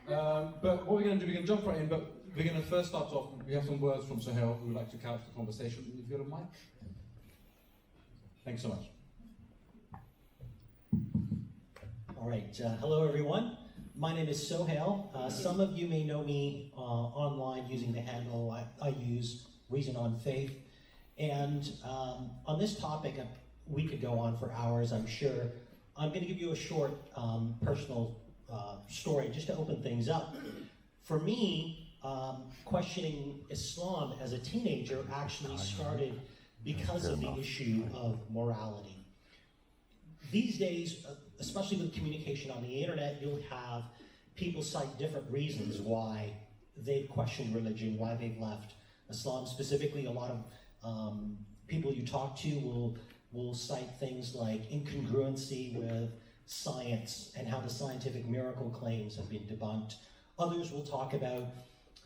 But what we're going to do, we're going to jump right in, but we're going to first start off, we have some words from Sohail who would like to couch the conversation. If you got a mic. Thanks so much. All right, hello everyone. My name is Sohail. Some of you may know me online using the handle I use, Reason on Faith. And on this topic, we could go on for hours, I'm sure. I'm going to give you a short personal story just to open things up. For me, questioning Islam as a teenager actually started because of the issue of morality. These days, especially with communication on the internet, you'll have people cite different reasons why they've questioned religion, why they've left Islam. Specifically, a lot of people you talk to will cite things like incongruency with science and how the scientific miracle claims have been debunked. Others will talk about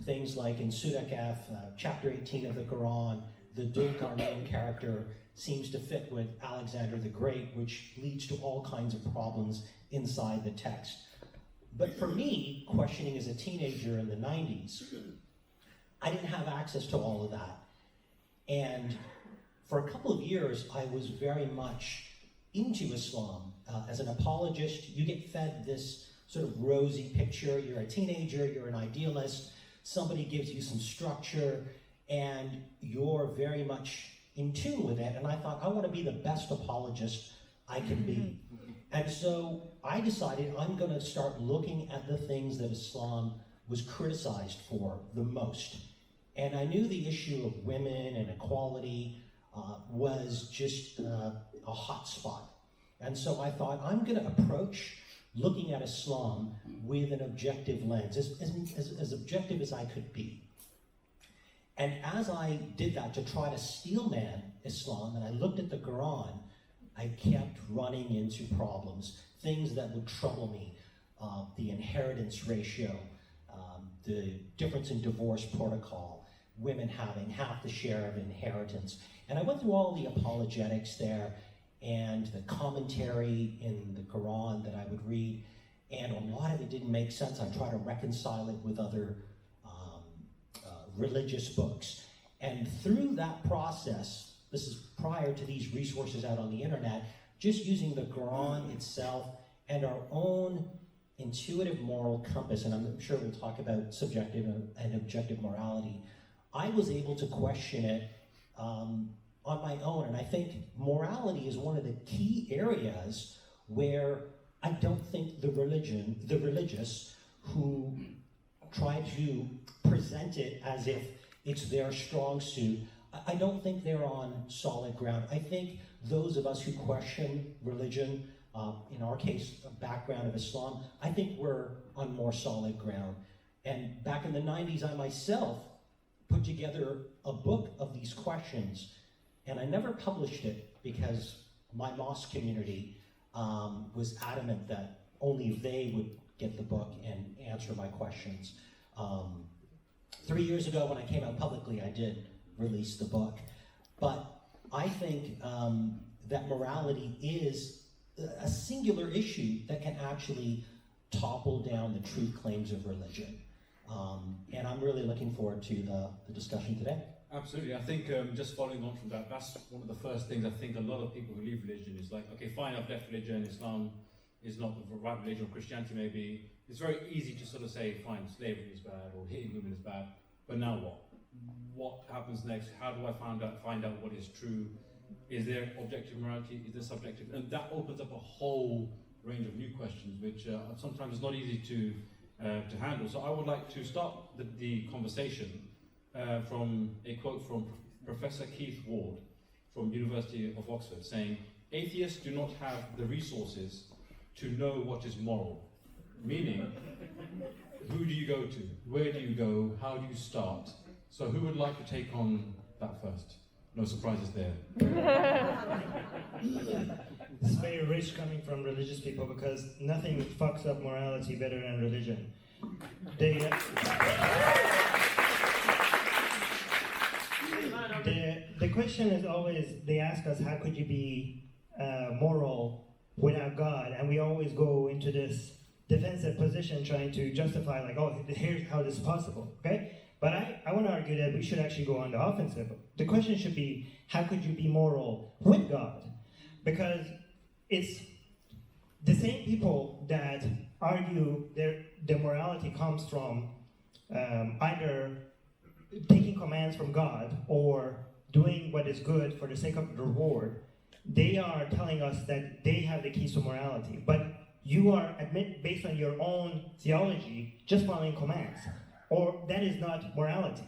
things like in Surah Kaf, chapter 18 of the Quran, the Dukharnain character seems to fit with Alexander the Great, which leads to all kinds of problems inside the text. But for me, questioning as a teenager in the 90s, I didn't have access to all of that. And for a couple of years, I was very much into Islam. As an apologist, you get fed this sort of rosy picture. You're a teenager, you're an idealist, somebody gives you some structure, and you're very much in tune with it. And I thought, I want to be the best apologist I can be. And so I decided I'm going to start looking at the things that Islam was criticized for the most. And I knew the issue of women and equality was just a hot spot. And so I thought, I'm going to approach looking at Islam with an objective lens, as objective as I could be. And as I did that to try to steelman Islam, and I looked at the Quran, I kept running into problems, things that would trouble me, the inheritance ratio, the difference in divorce protocol, women having half the share of inheritance. And I went through all the apologetics there and the commentary in the Quran that I would read, and a lot of it didn't make sense. I tried to reconcile it with other religious books. And through that process, this is prior to these resources out on the internet, just using the Quran itself and our own intuitive moral compass, and I'm sure we'll talk about subjective and objective morality, I was able to question it on my own. And I think morality is one of the key areas where I don't think the religious who try to present it as if it's their strong suit, I don't think they're on solid ground. I think those of us who question religion, in our case, a background of Islam, I think we're on more solid ground. And back in the 90s, I myself put together a book of these questions, and I never published it because my mosque community was adamant that only they would get the book and answer my questions. 3 years ago, when I came out publicly, I did release the book. But I think that morality is a singular issue that can actually topple down the true claims of religion. And I'm really looking forward to the discussion today. Absolutely. I think just following on from that, that's one of the first things I think a lot of people who leave religion is like, okay, fine, I've left religion, Islam is not the right religion, or Christianity maybe. It's very easy to sort of say, fine, slavery is bad, or hitting women is bad, but now what? What happens next? How do I find out what is true? Is there objective morality? Is there subjective? And that opens up a whole range of new questions, which sometimes is not easy to handle. So I would like to start the conversation from a quote from Professor Keith Ward from University of Oxford, saying, "Atheists do not have the resources to know what is moral." Meaning, who do you go to? Where do you go? How do you start? So who would like to take on that first? No surprises there. It's very rich coming from religious people because nothing fucks up morality better than religion. The question is always, they ask us, how could you be moral without God? And we always go into this defensive position trying to justify, like, oh, here's how this is possible, okay? But I want to argue that we should actually go on the offensive. The question should be, how could you be moral with God? Because it's the same people that argue their morality comes from either taking commands from God or doing what is good for the sake of the reward. They are telling us that they have the keys to morality. But you are, based on your own theology, just following commands. Or that is not morality.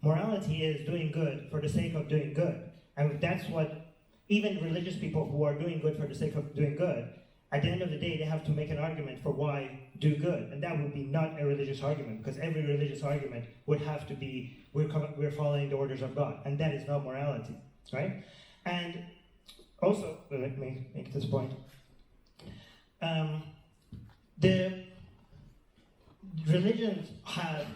Morality is doing good for the sake of doing good. And that's what even religious people who are doing good for the sake of doing good, at the end of the day, they have to make an argument for why do good. And that would be not a religious argument, because every religious argument would have to be, we're following the orders of God. And that is not morality, right? And also, let me make this point. The religions have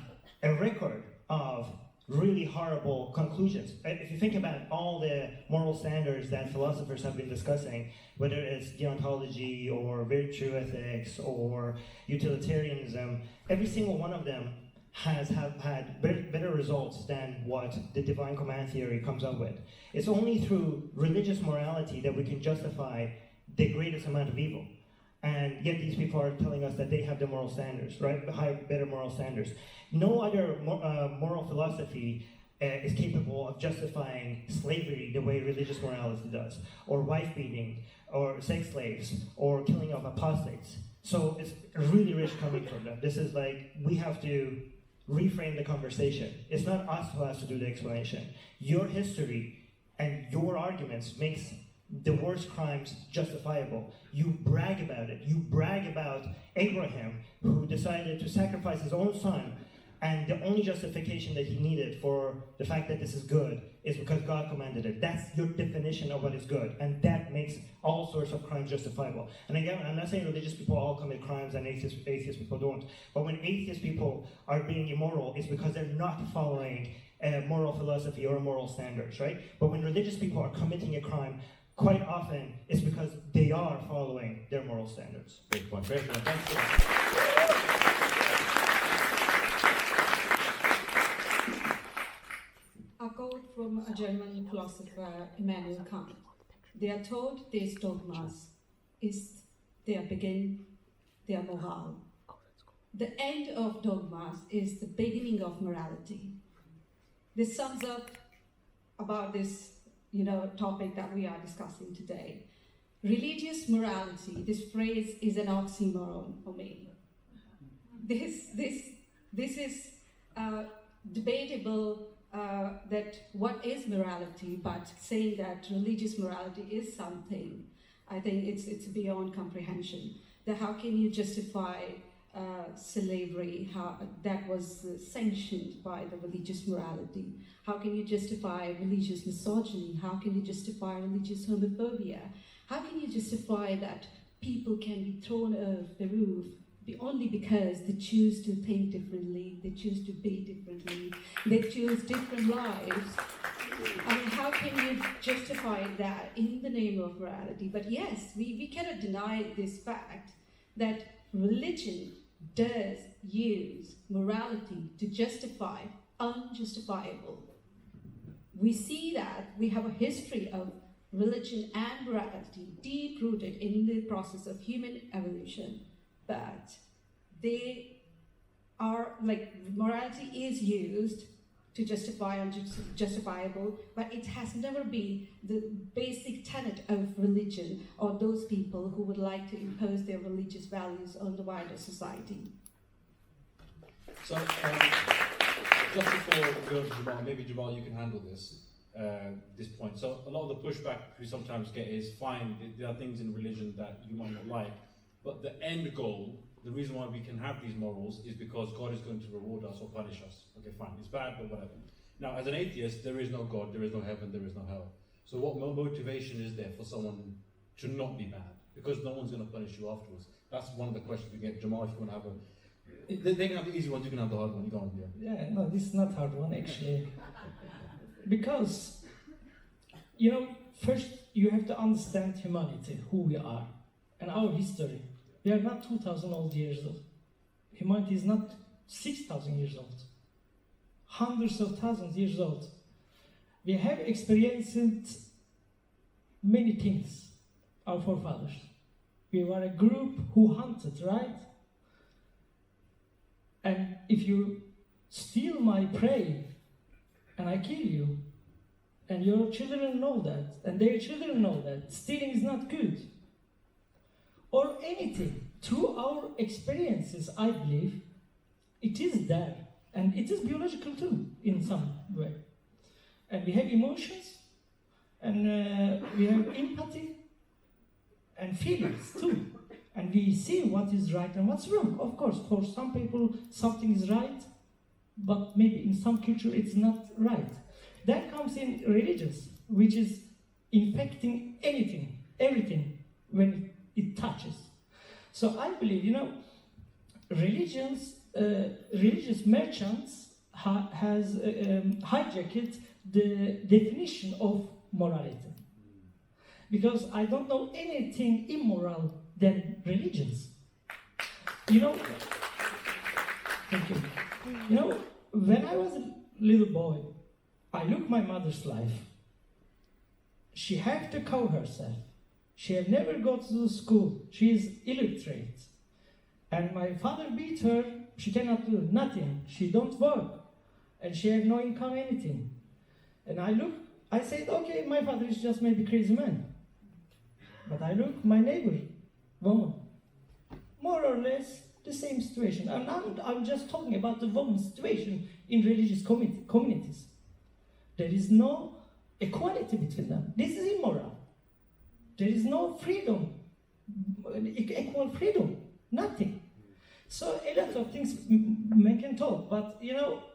a record of really horrible conclusions. If you think about all the moral standards that philosophers have been discussing, whether it's deontology or virtue ethics or utilitarianism, every single one of them have had better results than what the divine command theory comes up with. It's only through religious morality that we can justify the greatest amount of evil. And yet these people are telling us that they have the moral standards, right? Better moral standards. No other moral philosophy is capable of justifying slavery the way religious morality does, or wife beating, or sex slaves, or killing of apostates. So it's really rich coming from them. This is like, we have to reframe the conversation. It's not us who has to do the explanation. Your history and your arguments makes the worst crimes justifiable. You brag about it. You brag about Abraham, who decided to sacrifice his own son, and the only justification that he needed for the fact that this is good is because God commanded it. That's your definition of what is good, and that makes all sorts of crimes justifiable. And again, I'm not saying religious people all commit crimes and atheist people don't, but when atheist people are being immoral, it's because they're not following a moral philosophy or moral standards, right? But when religious people are committing a crime, quite often it's because they are following their moral standards. Great point. Great point. Thanks for that. A quote from a German philosopher, Immanuel Kant. They are told these dogmas is their begin, their moral. The end of dogmas is the beginning of morality. This sums up about this topic that we are discussing today. Religious morality, this phrase is an oxymoron for me. This is debatable that what is morality, but saying that religious morality is something, I think it's beyond comprehension. That how can you justify slavery, how that was sanctioned by the religious morality? How can you justify religious misogyny? How can you justify religious homophobia? How can you justify that people can be thrown off the roof only because they choose to think differently, they choose to be differently, they choose different lives? I mean, how can you justify that in the name of morality? But yes, we cannot deny this fact that religion does use morality to justify unjustifiable. We see that we have a history of religion and morality deep-rooted in the process of human evolution, but they are like, morality is used to justify unjustifiable, but it has never been the basic tenet of religion or those people who would like to impose their religious values on the wider society. So, just before we go to Jamal, maybe Jamal, you can handle this point. So, a lot of the pushback we sometimes get is, fine, there are things in religion that you might not like, but the end goal, the reason why we can have these morals is because God is going to reward us or punish us. Okay, fine, it's bad, but whatever. Now, as an atheist, there is no God, there is no heaven, there is no hell. So what motivation is there for someone to not be bad? Because no one's going to punish you afterwards. That's one of the questions we get. Jamal, if you want to have a... They can have the easy one, you can have the hard one. You go on, Yeah, no, this is not hard one, actually. Because, first you have to understand humanity, who we are, and our history. We are not 2,000 old years old. Humanity is not 6,000 years old. Hundreds of thousands years old. We have experienced many things, our forefathers. We were a group who hunted, right? And if you steal my prey and I kill you, and your children know that, and their children know that, stealing is not good. Or anything, through our experiences, I believe, it is there. And it is biological too, in some way. And we have emotions, and we have empathy, and feelings too. And we see what is right and what's wrong. Of course, for some people, something is right, but maybe in some culture it's not right. That comes in religions, which is infecting anything, everything, when it touches. So I believe, religious merchants has hijacked the definition of morality. Because I don't know anything immoral than religions. Thank you. When I was a little boy, I looked my mother's life. She had to cover herself. She had never gone to school. She is illiterate. And my father beat her. She cannot do nothing. She don't work. And she had no income, anything. And I said, okay, my father is just maybe crazy man. But I look my neighbor, woman, more or less the same situation. And I'm just talking about the woman's situation in religious communities. There is no equality between them. This is immoral. There is no freedom, equal freedom, nothing. So a lot of things men can talk, but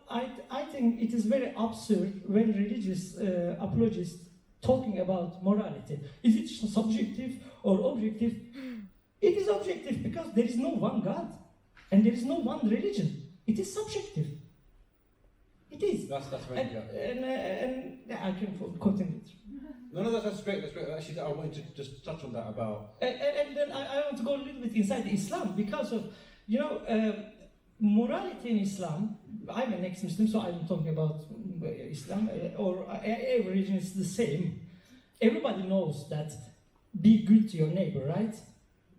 I think it is very absurd when religious apologists talking about morality. Is it subjective or objective? It is objective because there is no one God and there is no one religion. It is subjective. It is. That's right. And I can continue. No, that's great. That's great. Actually, I wanted to just touch on that about. And then I want to go a little bit inside Islam because of morality in Islam. I'm an ex-Muslim, so I'm talking about Islam or every religion is the same. Everybody knows that be good to your neighbor, right?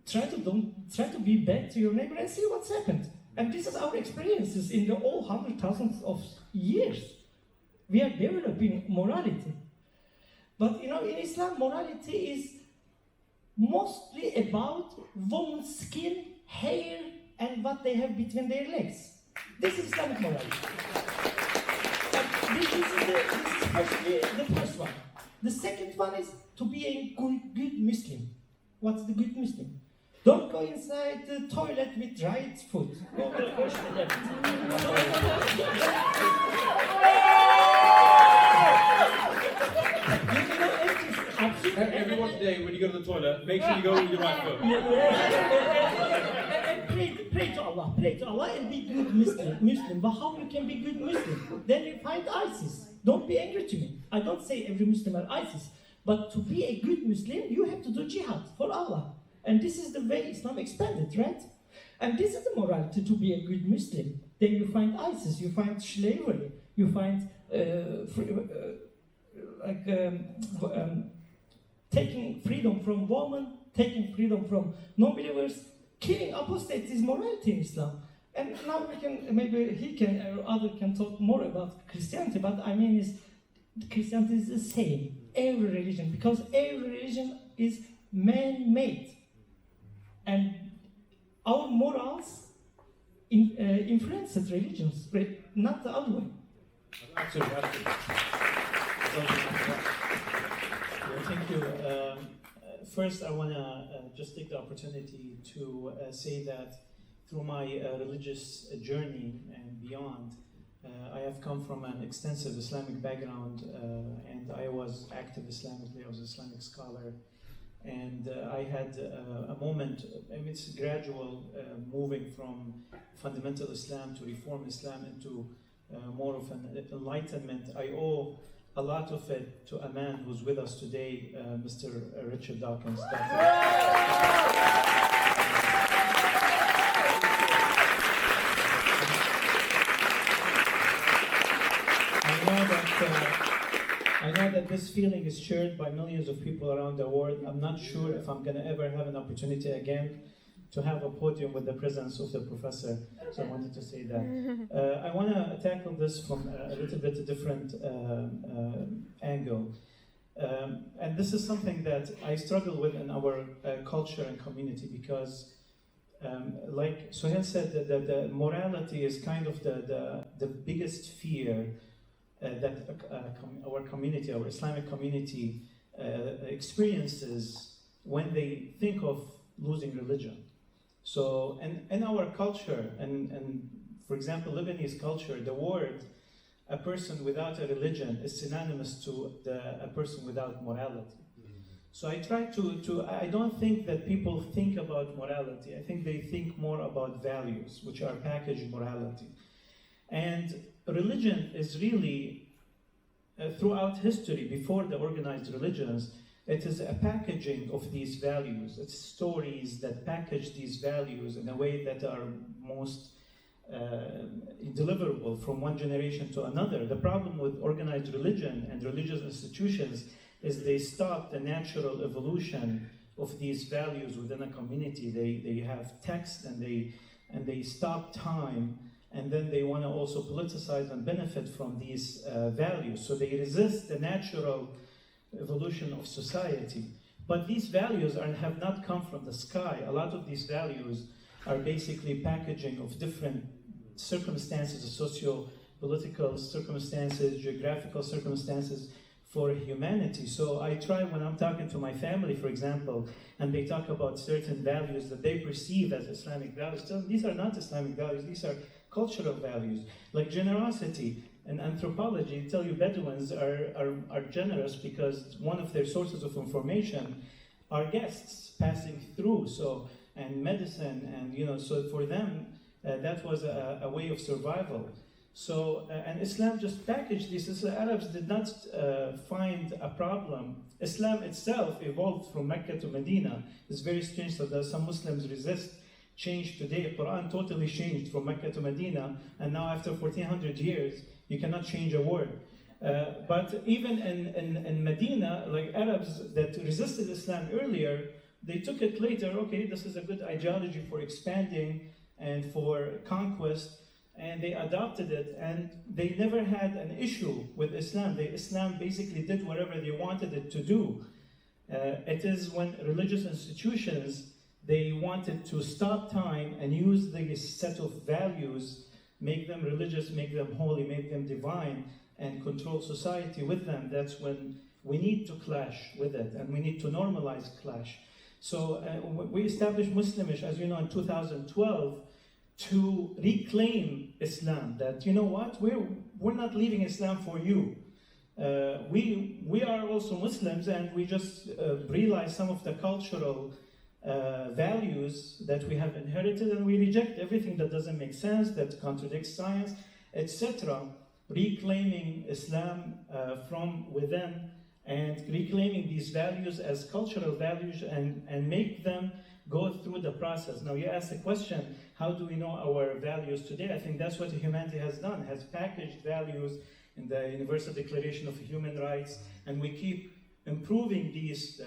Try to be bad to your neighbor and see what's happened. And this is our experiences in the all 100,000s of years. We are developing morality. But in Islam, morality is mostly about women's skin, hair, and what they have between their legs. This is Islamic morality. This is actually the first one. The second one is to be a good Muslim. What's the good Muslim? Don't go inside the toilet with dried food. Go wash the left. Everyone today, when you go to the toilet, make sure you go with your right foot. And pray to Allah and be good Muslim. But how you can be good Muslim? Then you find ISIS. Don't be angry to me. I don't say every Muslim are ISIS. But to be a good Muslim, you have to do jihad for Allah. And this is the way Islam expanded, right? And this is the morality to be a good Muslim. Then you find ISIS, you find slavery, you find taking freedom from women, taking freedom from non-believers, killing apostates is morality in Islam. And now maybe he can or other can talk more about Christianity, but I mean Christianity is the same, every religion, because every religion is man-made. And our morals influence religions, not the other way. Absolutely. Thank you. First, I want to just take the opportunity to say that through my religious journey and beyond, I have come from an extensive Islamic background, and I was active Islamically. I was an Islamic scholar. And I had a moment, it's gradual, moving from fundamental Islam to reform Islam into more of an enlightenment. I owe a lot of it to a man who's with us today, Mr. Richard Dawkins. I know that this feeling is shared by millions of people around the world. I'm not sure if I'm going to ever have an opportunity again to have a podium with the presence of the professor, so I wanted to say that. I want to tackle this from a little bit different angle. And this is something that I struggle with in our culture and community because, like Sohail said, that the morality is kind of the biggest fear that our community, our Islamic community, experiences when they think of losing religion. So, in our culture, and for example, Lebanese culture, the word a person without a religion is synonymous to a person without morality. So I try I don't think that people think about morality. I think they think more about values, which are packaged morality. And religion is really, throughout history, before the organized religions, it is a packaging of these values. It's stories that package these values in a way that are most deliverable from one generation to another. The problem with organized religion and religious institutions is they stop the natural evolution of these values within a community. They have text and they stop time, and then they want to also politicize and benefit from these values. So they resist the natural evolution of society. But these values have not come from the sky. A lot of these values are basically packaging of different circumstances, socio-political circumstances, geographical circumstances for humanity. So I try, when I'm talking to my family, for example, and they talk about certain values that they perceive as Islamic values, tell them these are not Islamic values, these are cultural values. Like generosity. In anthropology, tell you Bedouins are generous because one of their sources of information are guests passing through. So, and medicine, and so for them, that was a way of survival. So, and Islam just packaged this. The Arabs did not find a problem. Islam itself evolved from Mecca to Medina. It's very strange that some Muslims resist change today. Quran totally changed from Mecca to Medina, and now after 1400 years, you cannot change a word. But even in Medina, like Arabs that resisted Islam earlier, they took it later, okay, this is a good ideology for expanding and for conquest, and they adopted it, and they never had an issue with Islam. Islam basically did whatever they wanted it to do. It is when religious institutions, they wanted to stop time and use this set of values, make them religious, make them holy, make them divine, and control society with them. That's when we need to clash with it, and we need to normalize clash. So we established Muslimish, as you know, in 2012, to reclaim Islam. That, you know what, we're not leaving Islam for you. We are also Muslims, and we just realize some of the cultural values that we have inherited, and we reject everything that doesn't make sense, that contradicts science, etc. Reclaiming Islam from within, and reclaiming these values as cultural values, and make them go through the process. Now you asked the question, how do we know our values today? I think that's what humanity has done, has packaged values in the Universal Declaration of Human Rights, and we keep improving these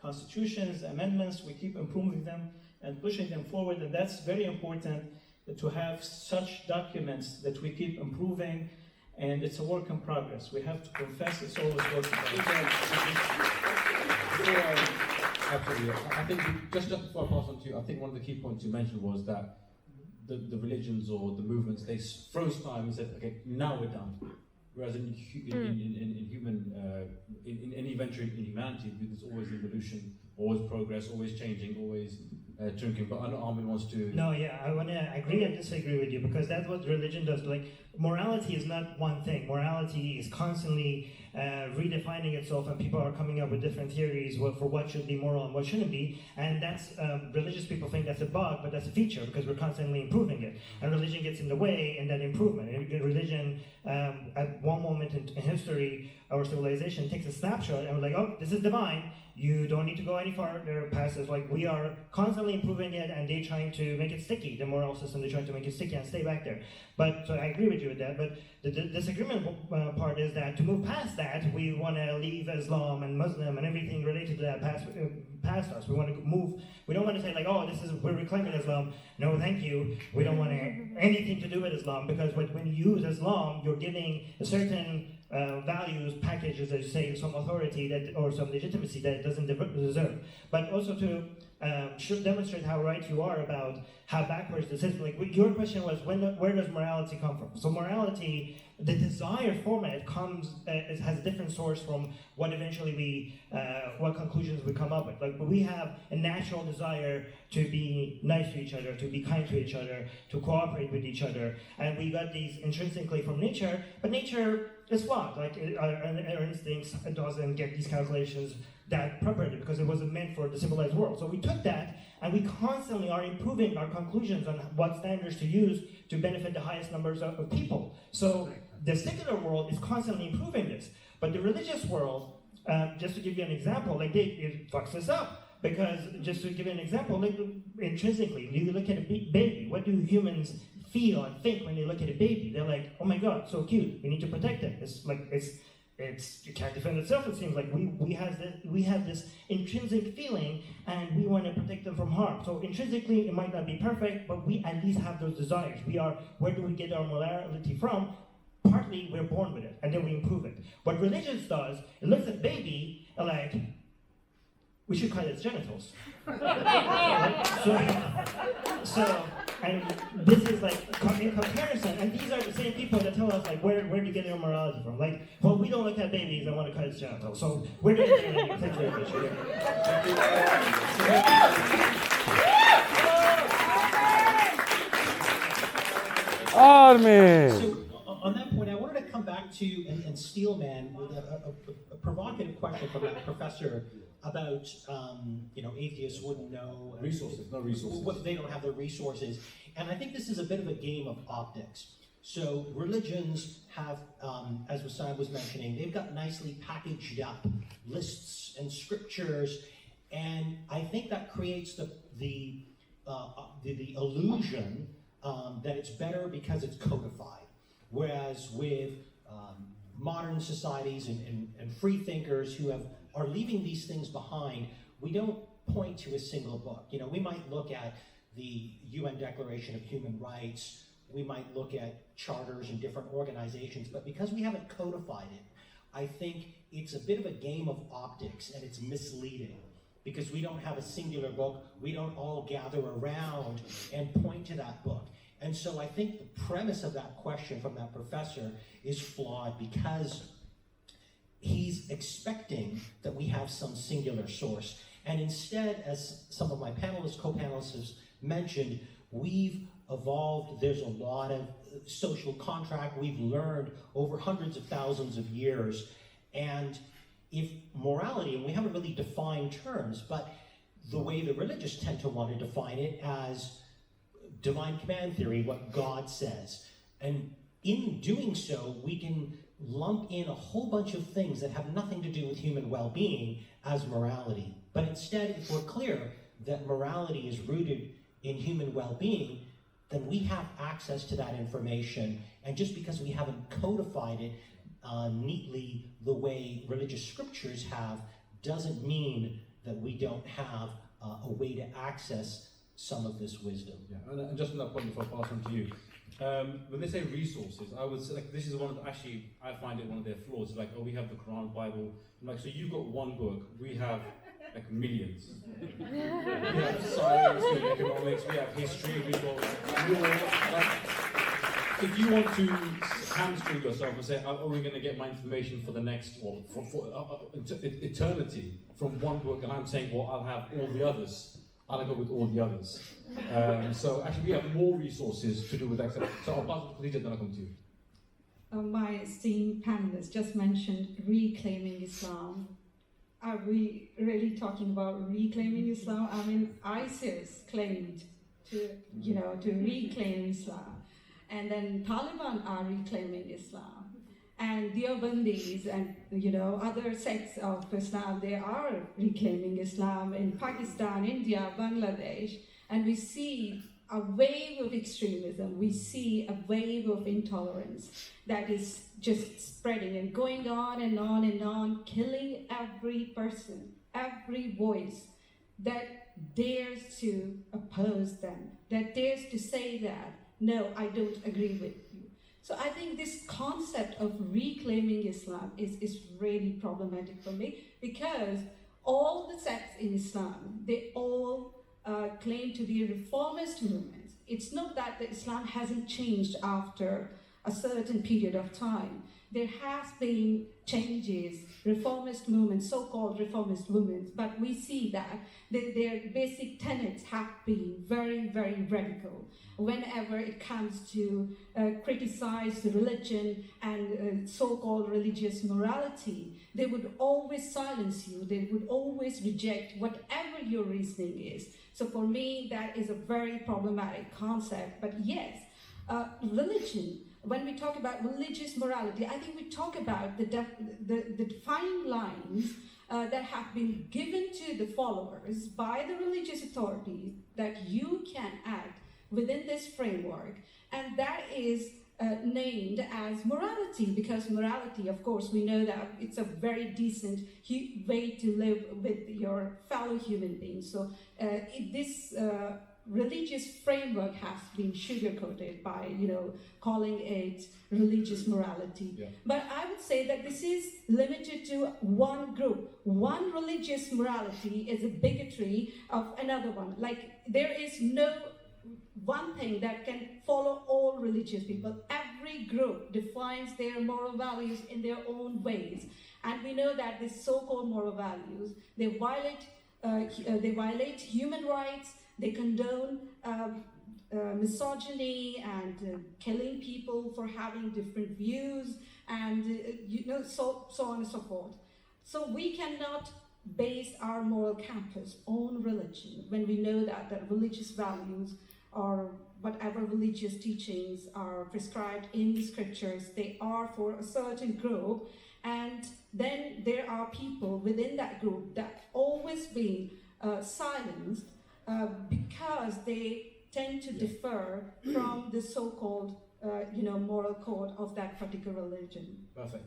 constitutions, amendments, we keep improving them and pushing them forward, and that's very important to have such documents that we keep improving, and it's a work in progress. We have to confess it's always work in progress. Absolutely. I think just before I pass on to you, I think one of the key points you mentioned was that the religions or the movements, they froze time and said, okay, now we're done. Whereas in any venture in humanity, there's always evolution, always progress, always changing, always drinking. But I know Armin wants to. No, yeah, I want to agree and disagree with you, because that's what religion does. Like, morality is not one thing. Morality is constantly redefining itself, and people are coming up with different theories for what should be moral and what shouldn't be. And that's religious people think that's a bug, but that's a feature because we're constantly improving it. And religion gets in the way in that improvement. And religion, at one moment in history, our civilization takes a snapshot and we're like, oh, this is divine. You don't need to go any farther past this. Like, we are constantly improving it, and they're trying to make it sticky. The moral system, they're trying to make it sticky and stay back there. But so I agree with you with that. But the disagreement part is that to move past that, we want to leave Islam and Muslim and everything related to that past us. We want to move. We don't want to say like, oh, we're reclaiming Islam. No, thank you. We don't want anything to do with Islam, because when you use Islam, you're giving a certain values package, as I say, some authority or some legitimacy that it doesn't deserve. But also to demonstrate how right you are about how backwards this is. Like, your question was, where does morality come from? So morality, the desire for it it has a different source from what eventually what conclusions we come up with. Like, we have a natural desire to be nice to each other, to be kind to each other, to cooperate with each other, and we got these intrinsically from nature. But nature is flawed. Like, our instincts doesn't get these calculations that properly because it wasn't meant for the civilized world. So we took that and we constantly are improving our conclusions on what standards to use to benefit the highest numbers of people. So the secular world is constantly improving this. But the religious world, just to give you an example, like it fucks us up. Because, just to give you an example, like, intrinsically, you look at a baby, what do humans feel and think when they look at a baby? They're like, oh my god, so cute, we need to protect it. It can't defend itself, it seems like. We have this intrinsic feeling, and we want to protect them from harm. So intrinsically, it might not be perfect, but we at least have those desires. Where do we get our morality from? Partly, we're born with it, and then we improve it. What religion does, it looks at baby, and like, we should cut its genitals. So, and this is like, in comparison, and these are the same people that tell us, like, where do you get your morality from? Like, well, we don't look at babies, I want to cut its genitals. So, where do you get your Thank you very much. Armin! So, on that point, I wanted to come back to and Steelman with a provocative question from that professor about, atheists wouldn't know. Resources, no resources. They don't have the resources. And I think this is a bit of a game of optics. So religions have, as Wassam was mentioning, they've got nicely packaged up lists and scriptures, and I think that creates the illusion that it's better because it's codified. Whereas with modern societies and free thinkers who are leaving these things behind, we don't point to a single book. We might look at the UN Declaration of Human Rights, we might look at charters and different organizations, but because we haven't codified it, I think it's a bit of a game of optics, and it's misleading. Because we don't have a singular book, we don't all gather around and point to that book. And so I think the premise of that question from that professor is flawed, because he's expecting that we have some singular source. And instead, as some of my co-panelists have mentioned, we've evolved. There's a lot of social contract we've learned over hundreds of thousands of years. And if morality, and we haven't really defined terms, but the way the religious tend to want to define it as divine command theory, what God says. And in doing so, we can lump in a whole bunch of things that have nothing to do with human well-being as morality. But instead, if we're clear that morality is rooted in human well-being, then we have access to that information. And just because we haven't codified it neatly the way religious scriptures have, doesn't mean that we don't have a way to access some of this wisdom. Yeah, and just on that point, before I pass on to you, when they say resources, I would say, like, this is I find it one of their flaws. Like, oh, we have the Quran, Bible. I'm like, so you've got one book, we have like millions. We have science, we have economics, we have history, we've got if you want to hamstring yourself and say, are we going to get my information for the next, or for eternity from one book, and I'm saying, well, I'll have all the others. I'll go with all the others. So actually, we have more resources to do with access. So I'll pass it to Khadija, then I'll come to you. my esteemed panelists just mentioned reclaiming Islam. Are we really talking about reclaiming Islam? I mean, ISIS claimed to reclaim Islam, and then Taliban are reclaiming Islam, and Deobandis and other sects of Islam, they are reclaiming Islam in Pakistan, India, Bangladesh, and we see a wave of extremism. We see a wave of intolerance that is just spreading and going on and on and on, killing every person, every voice that dares to oppose them, that dares to say that, no, I don't agree with you. So I think this concept of reclaiming Islam is really problematic for me, because all the sects in Islam, they all claim to be reformist movements. It's not that the Islam hasn't changed after a certain period of time. There has been changes, reformist movements, so-called reformist movements, but we see that their basic tenets have been very, very radical. Whenever it comes to criticize the religion and so-called religious morality, they would always silence you. They would always reject whatever your reasoning is. So for me, that is a very problematic concept. But yes, religion, when we talk about religious morality, I think we talk about the defined lines that have been given to the followers by the religious authorities, that you can act within this framework, and that is named as morality, because morality, of course, we know that it's a very decent way to live with your fellow human beings. So this religious framework has been sugar-coated by, calling it religious morality. Yeah. But I would say that this is limited to one group. One religious morality is a bigotry of another one. Like, there is no one thing that can follow all religious people. Every group defines their moral values in their own ways. And we know that these so-called moral values, they violate human rights, they condone misogyny and killing people for having different views, and so on and so forth. So we cannot base our moral compass on religion when we know that the religious values or whatever religious teachings are prescribed in the scriptures, they are for a certain group, and then there are people within that group that always being silenced because they tend to differ from the so-called moral code of that particular religion. Perfect.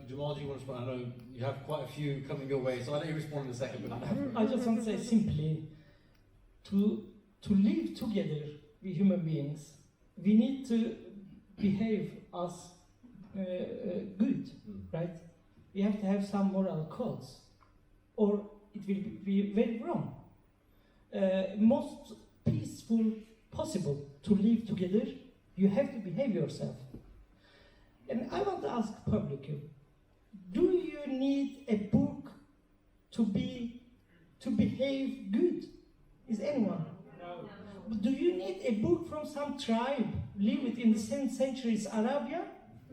Jamal, do you want to respond? I know you have quite a few coming your way, so I'll let you respond in a second. But I just want to say simply, to live together, we human beings, we need to behave as good, right? We have to have some moral codes, or it will be very wrong. Most peaceful possible to live together, you have to behave yourself. And I want to ask publicly, do you need a book to behave good? Is anyone? No. Do you need a book from some tribe lived in the 7th century's Arabia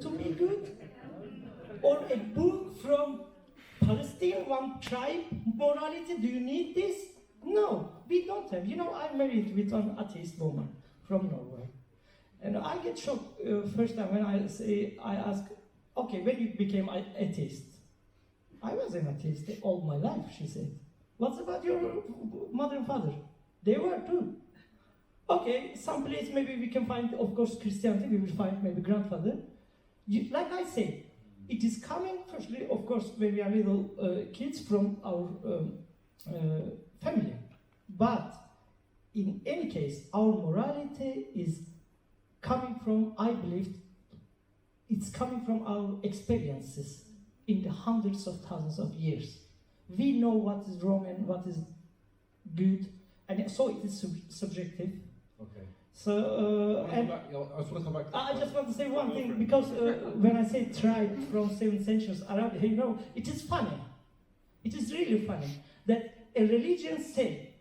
to be good? Or a book from Palestine, one tribe morality? Do you need this? No, we don't have. I'm married with an atheist woman from Norway. And I get shocked first time when I ask, okay, when you became an atheist? I was an atheist all my life, she said. What's about your mother and father? They were too. Okay, someplace maybe we can find, of course, Christianity, we will find maybe grandfather. Like I say, it is coming, firstly, of course, when we are little kids from our family. But in any case, our morality is coming from, I believe, it's coming from our experiences in the hundreds of thousands of years. We know what is wrong and what is good, and so it is subjective. Okay. So, I just want to say one thing, because when I say tribe from 7th century Arabia, it is funny. It is really funny that a religion say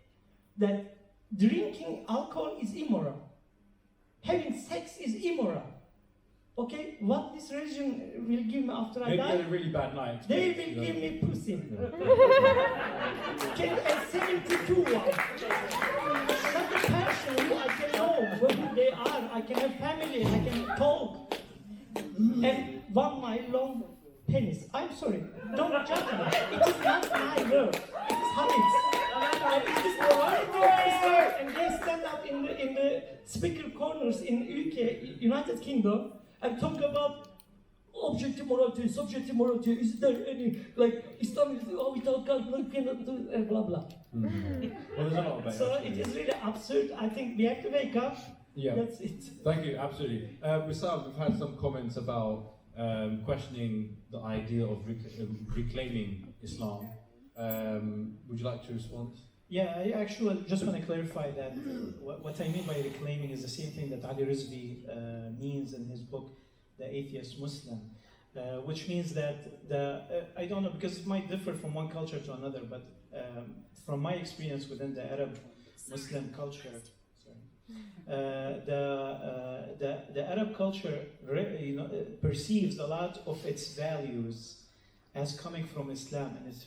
that drinking alcohol is immoral, having sex is immoral. okay, what this religion will give me after I Maybe you die? had a really bad night. They will give me pussy. Can a 72 one? Not a person who I can know who they are. I can have family, I can talk. And 1 mile long penis. I'm sorry, don't judge me. It is not my word. It is habits. And it is morality of Islam. And they stand up in the speaker corners in UK, United Kingdom, and talk about objective morality, subjective morality. Is there any, like, Islam is without God, no cannot do, blah blah. Well, there's a lot of So it is really absurd. I think we have to wake up. Yeah. That's it. Thank you, absolutely. Wissam, we've had some comments about questioning the idea of reclaiming Islam. Would you like to respond? Yeah, I actually just want to clarify that what I mean by reclaiming is the same thing that Ali Rizvi means in his book, The Atheist Muslim, which means that I don't know, because it might differ from one culture to another, but from my experience within the Arab Muslim culture, the Arab culture perceives a lot of its values as coming from Islam, and it's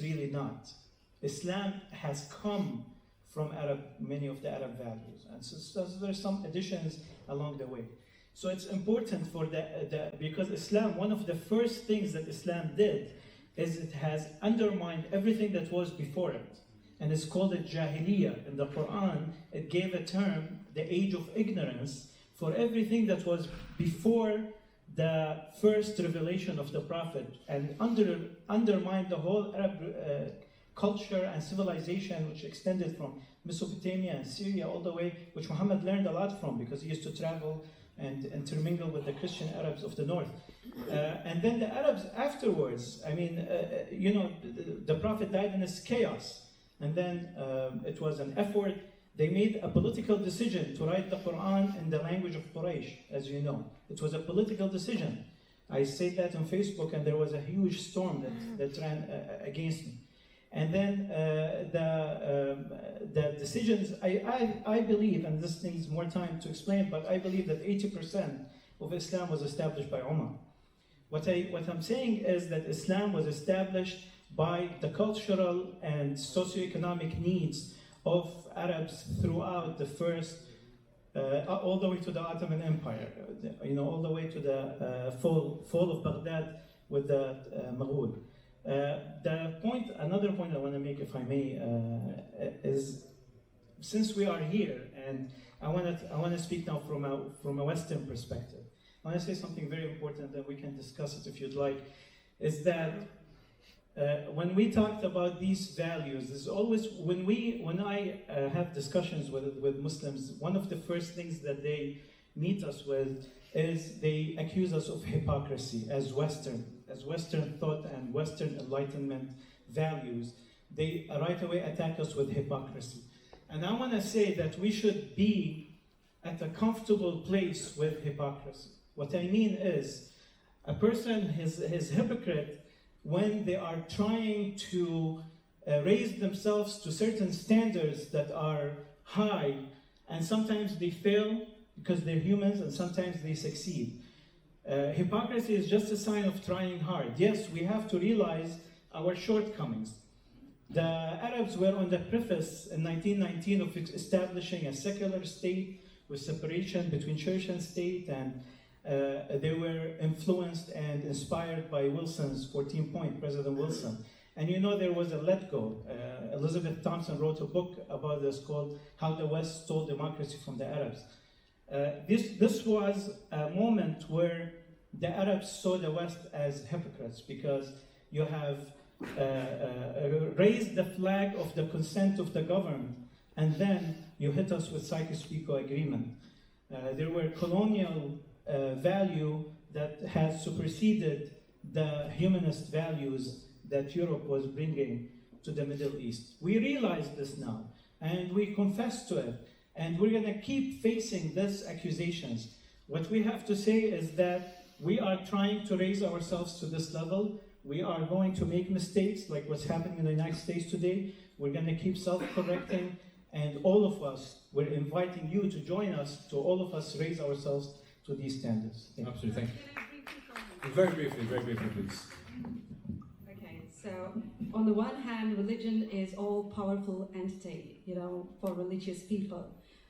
really not. Islam has come from many of the Arab values, and so there's some additions along the way. So it's important for because Islam, one of the first things that Islam did is it has undermined everything that was before it. And it's called a Jahiliyyah. In the Quran, it gave a term, the age of ignorance, for everything that was before the first revelation of the Prophet, and undermined the whole Arab culture and civilization, which extended from Mesopotamia and Syria all the way, which Muhammad learned a lot from, because he used to travel and intermingle with the Christian Arabs of the north. And then the Arabs afterwards, I mean, the Prophet died in this chaos. And then it was an effort. They made a political decision to write the Quran in the language of Quraysh, as you know. It was a political decision. I said that on Facebook, and there was a huge storm that ran against me. And then the decisions, I believe, and this needs more time to explain, but I believe that 80% of Islam was established by Umar. What I'm saying is that Islam was established by the cultural and socioeconomic needs of Arabs throughout the first, all the way to the Ottoman Empire, all the way to the fall of Baghdad with the Mughal. Another point I want to make, if I may, is since we are here, and I want to speak now from a Western perspective. I want to say something very important that we can discuss it if you'd like, is that when we talked about these values, there's always when I have discussions with Muslims, one of the first things that they meet us with is they accuse us of hypocrisy as Western thought and Western Enlightenment values. They right away attack us with hypocrisy. And I want to say that we should be at a comfortable place with hypocrisy. What I mean is, a person is hypocrite when they are trying to raise themselves to certain standards that are high, and sometimes they fail because they're humans, and sometimes they succeed. Hypocrisy is just a sign of trying hard. Yes, we have to realize our shortcomings. The Arabs were on the preface in 1919 of establishing a secular state with separation between church and state, and they were influenced and inspired by Wilson's 14-point, President Wilson. And there was a let go. Elizabeth Thompson wrote a book about this called How the West Stole Democracy from the Arabs. This was a moment where the Arabs saw the West as hypocrites, because you have raised the flag of the consent of the government, and then you hit us with Sykes-Picot Agreement. There were colonial value that has superseded the humanist values that Europe was bringing to the Middle East. We realize this now, and we confess to it, and we're going to keep facing these accusations. What we have to say is that we are trying to raise ourselves to this level. We are going to make mistakes, like what's happening in the United States today. We're going to keep self-correcting, and all of us, we're inviting you to join us, to all of us raise ourselves to these standards. Thank you. Absolutely, thank you. Very briefly, please. Okay, so on the one hand, religion is all powerful entity, for religious people.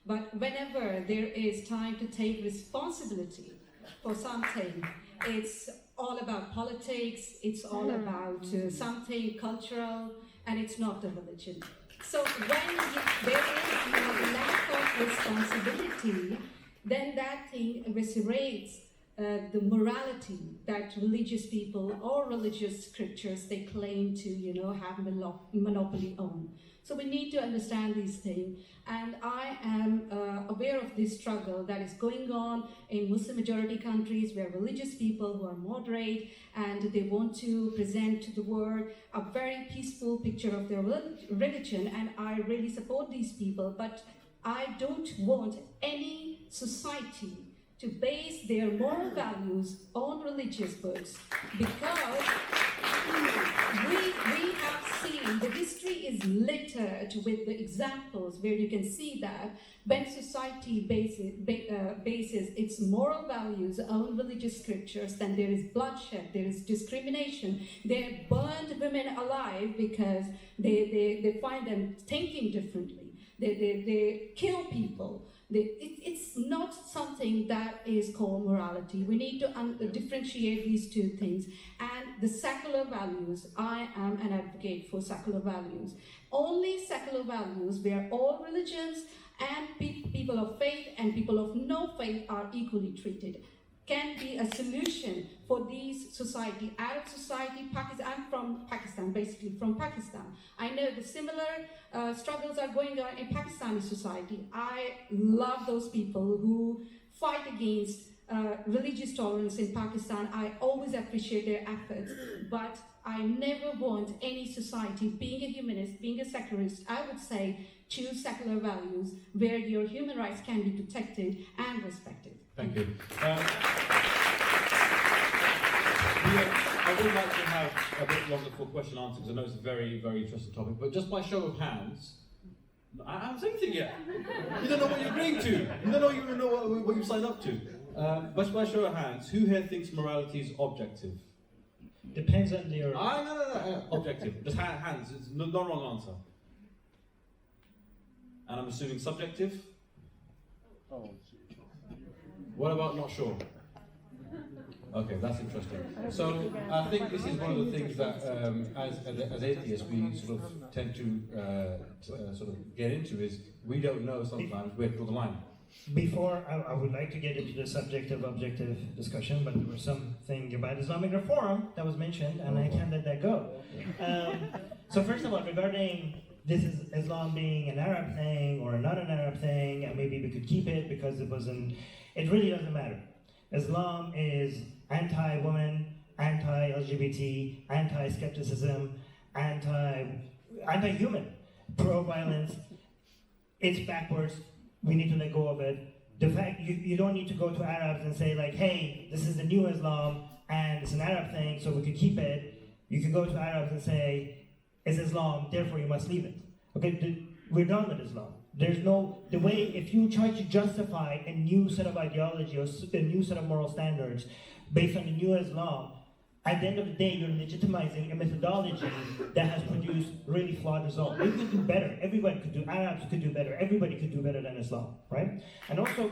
But whenever there is time to take responsibility for something, it's all about politics, it's all about something cultural, and it's not the religion. So when there is a lack of responsibility, then that thing eviscerates the morality that religious people or religious scriptures they claim to, have monopoly on. So we need to understand these things, and I am aware of this struggle that is going on in Muslim majority countries where religious people who are moderate and they want to present to the world a very peaceful picture of their religion, and I really support these people, but I don't want any society to base their moral values on religious books, because we have seen the history is littered with the examples where you can see that when society bases its moral values on religious scriptures, then there is bloodshed, there is discrimination. They burned women alive because they find them thinking differently. They kill people. It's not something that is called morality. We need to differentiate these two things. And the secular values, I am an advocate for secular values. Only secular values where all religions and people of faith and people of no faith are equally treated can be a solution for these society, Arab society, Pakistan. I'm from Pakistan, basically from Pakistan. I know the similar struggles are going on in Pakistani society. I love those people who fight against religious tolerance in Pakistan. I always appreciate their efforts, but I never want any society, being a humanist, being a secularist, I would say choose secular values where your human rights can be protected and respected. Thank you. I would like to have a bit longer for question and answer because I know it's a very, very interesting topic, but just by show of hands, I haven't said anything yet. You don't know what you're agreeing to. You don't even know what you signed up to. But by show of hands, who here thinks morality is objective? Depends on your... No. Objective. Just hands. It's no wrong answer. And I'm assuming subjective? What about not sure? Okay, that's interesting. So I think this is one of the things that, as atheists, we sort of tend to sort of get into is we don't know sometimes where to draw the line. Before, I would like to get into the subjective-objective discussion, but there was something about Islamic reform that was mentioned, and I can't let that go. So first of all, regarding this is Islam being an Arab thing or not an Arab thing, and maybe we could keep it because it wasn't, it really doesn't matter. Islam is anti-woman, anti-LGBT, anti-skepticism, anti-human, pro-violence. It's backwards. We need to let go of it. The fact you don't need to go to Arabs and say like, hey, this is the new Islam and it's an Arab thing, so we could keep it. You can go to Arabs and say, it's Islam, therefore you must leave it. Okay, we're done with Islam. There's no, the way, if you try to justify a new set of ideology or a new set of moral standards based on the new Islam, at the end of the day, you're legitimizing a methodology that has produced really flawed results. We could do better. Everybody could do, Arabs could do better. Everybody could do better than Islam, right? And also,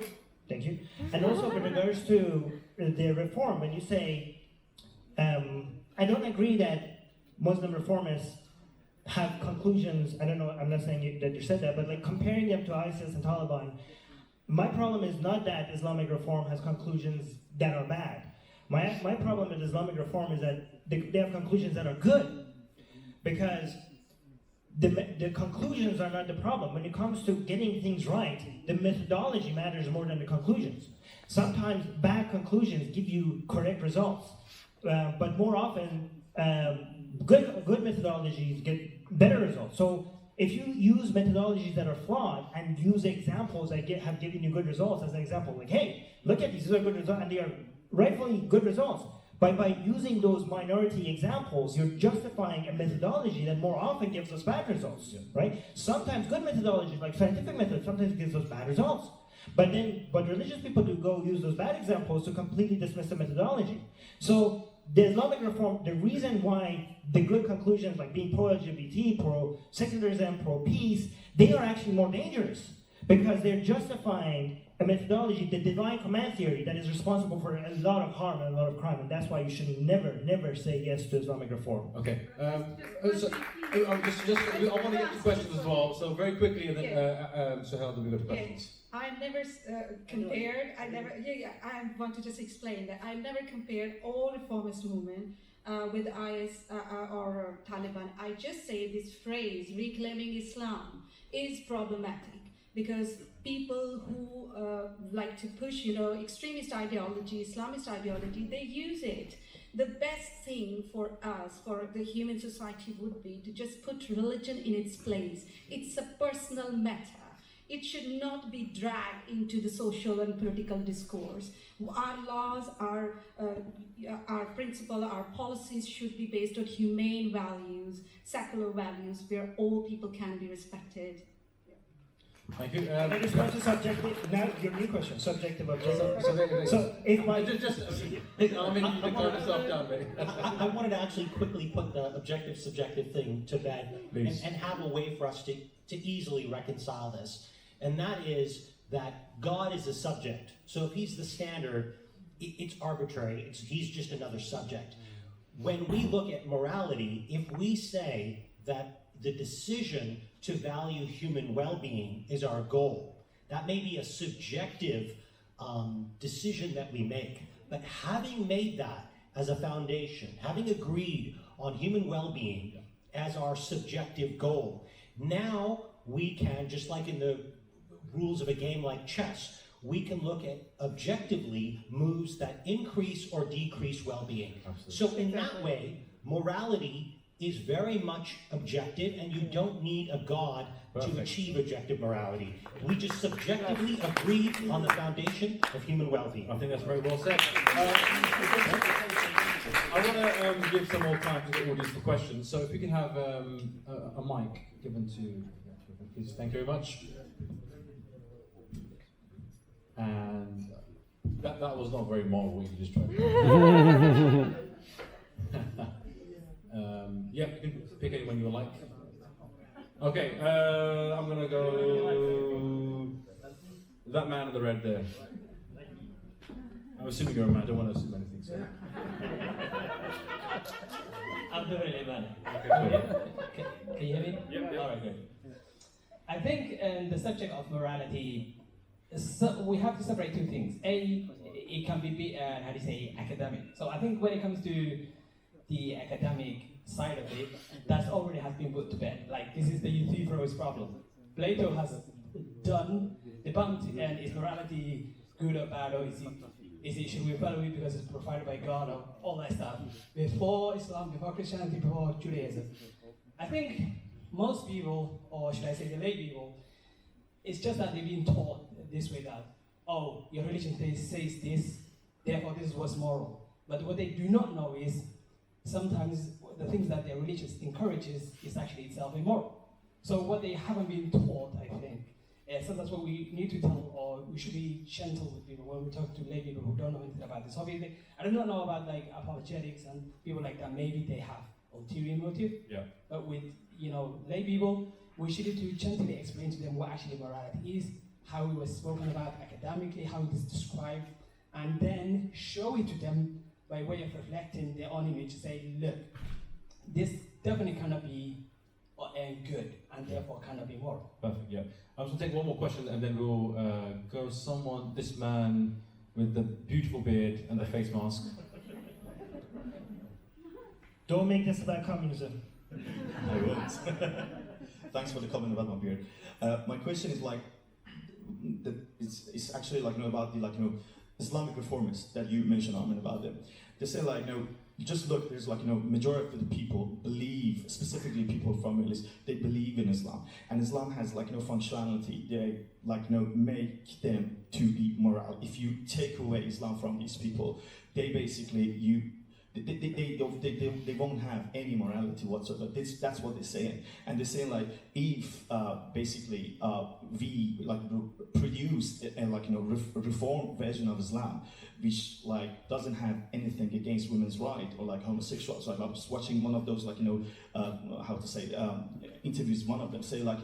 thank you. And also with regards to the reform, when you say, I don't agree that Muslim reformists have conclusions, I don't know, I'm not saying that you said that, but like comparing them to ISIS and Taliban, my problem is not that Islamic reform has conclusions that are bad. My problem with Islamic reform is that they have conclusions that are good, because the conclusions are not the problem. When it comes to getting things right, the methodology matters more than the conclusions. Sometimes bad conclusions give you correct results, but more often good methodologies get better results. So if you use methodologies that are flawed and use examples that have given you good results as an example, like, hey, look at these are good results, and they are rightfully good results. By using those minority examples, you're justifying a methodology that more often gives us bad results, right? Sometimes good methodologies, like scientific methods, sometimes gives us bad results. But then, what religious people do go use those bad examples to completely dismiss the methodology. So the Islamic reform, the reason why the good conclusions like being pro-LGBT, pro-secularism, pro-peace, they are actually more dangerous because they're justifying a methodology, the divine command theory, that is responsible for a lot of harm and a lot of crime, and that's why you should never say yes to Islamic reform. Okay. I want to get to questions as well. So very quickly, and then Sohail, then we go to questions. I've never compared. I want to just explain that I've never compared all reformist movement with IS or Taliban. I just say this phrase, reclaiming Islam, is problematic because people who like to push, extremist ideology, Islamist ideology, they use it. The best thing for us, for the human society, would be to just put religion in its place. It's a personal matter. It should not be dragged into the social and political discourse. Our laws, our principle, our policies should be based on humane values, secular values, where all people can be respected. Thank you. And it's not subjective. Now your new question, subjective, objective. So if my Armin, you can calm yourself down, mate. I wanted to actually quickly put the objective subjective thing to bed and have a way for us to easily reconcile this. And that is that God is the subject. So if he's the standard, it's arbitrary. He's just another subject. When we look at morality, if we say that the decision to value human well-being is our goal, that may be a subjective decision that we make. But having made that as a foundation, having agreed on human well-being as our subjective goal, now we can, just like in the rules of a game like chess, we can look at objectively moves that increase or decrease well-being. So in that way, morality is very much objective, and you don't need a God to achieve objective morality. We just subjectively agree on the foundation of human well-being. I think that's very well said. I want to give some more time to the audience for questions. So if we can have a mic given to, please. Thank you very much. And that was not very moral. We just tried. Yeah, you can pick anyone you like. Okay, I'm gonna go that man in the red there. I'm assuming you're a man. I don't want to assume anything. So. I'm doing really bad. Okay, Can you hear me? Yep. All right, good. I think in the subject of morality, we have to separate two things. A, it can be academic. So I think when it comes to the academic side of it, that already has been put to bed. Like, this is the Euthyphros problem. Plato has debunked, and is morality good or bad, or should we follow it because it's provided by God, or all that stuff, before Islam, before Christianity, before Judaism. I think most people, or should I say the lay people, it's just that they've been taught this way that, oh, your religion says this, therefore this is what's moral. But what they do not know is sometimes the things that their religion encourages is actually itself immoral. So what they haven't been taught, I think, sometimes what we need to tell, or we should be gentle with people when we talk to lay people who don't know anything about this. Obviously, I do not know about like apologetics and people like that. Maybe they have ulterior motive. Yeah. But with lay people, we should need to gently explain to them what actually morality is, how it was spoken about academically, how it is described, and then show it to them by way of reflecting their own image. Say, look, this definitely cannot be good, and therefore cannot be moral. Perfect. Yeah. I'm just gonna take one more question, and then we'll go this man with the beautiful beard and the face mask. Don't make this about communism. I won't. Thanks for the comment about my beard. My question is it's actually about the Islamic reformists that you mentioned, Armin, about them. They say just look, there's majority of the people believe, specifically people from Middle East, they believe in Islam, and Islam has functionality. They make them to be moral. If you take away Islam from these people, they basically they won't have any morality whatsoever. That's what they're saying, and they're saying like if basically we like produce a like reform version of Islam, which like doesn't have anything against women's rights or like homosexuals. Like I was watching one of those like how to say interviews. One of them say like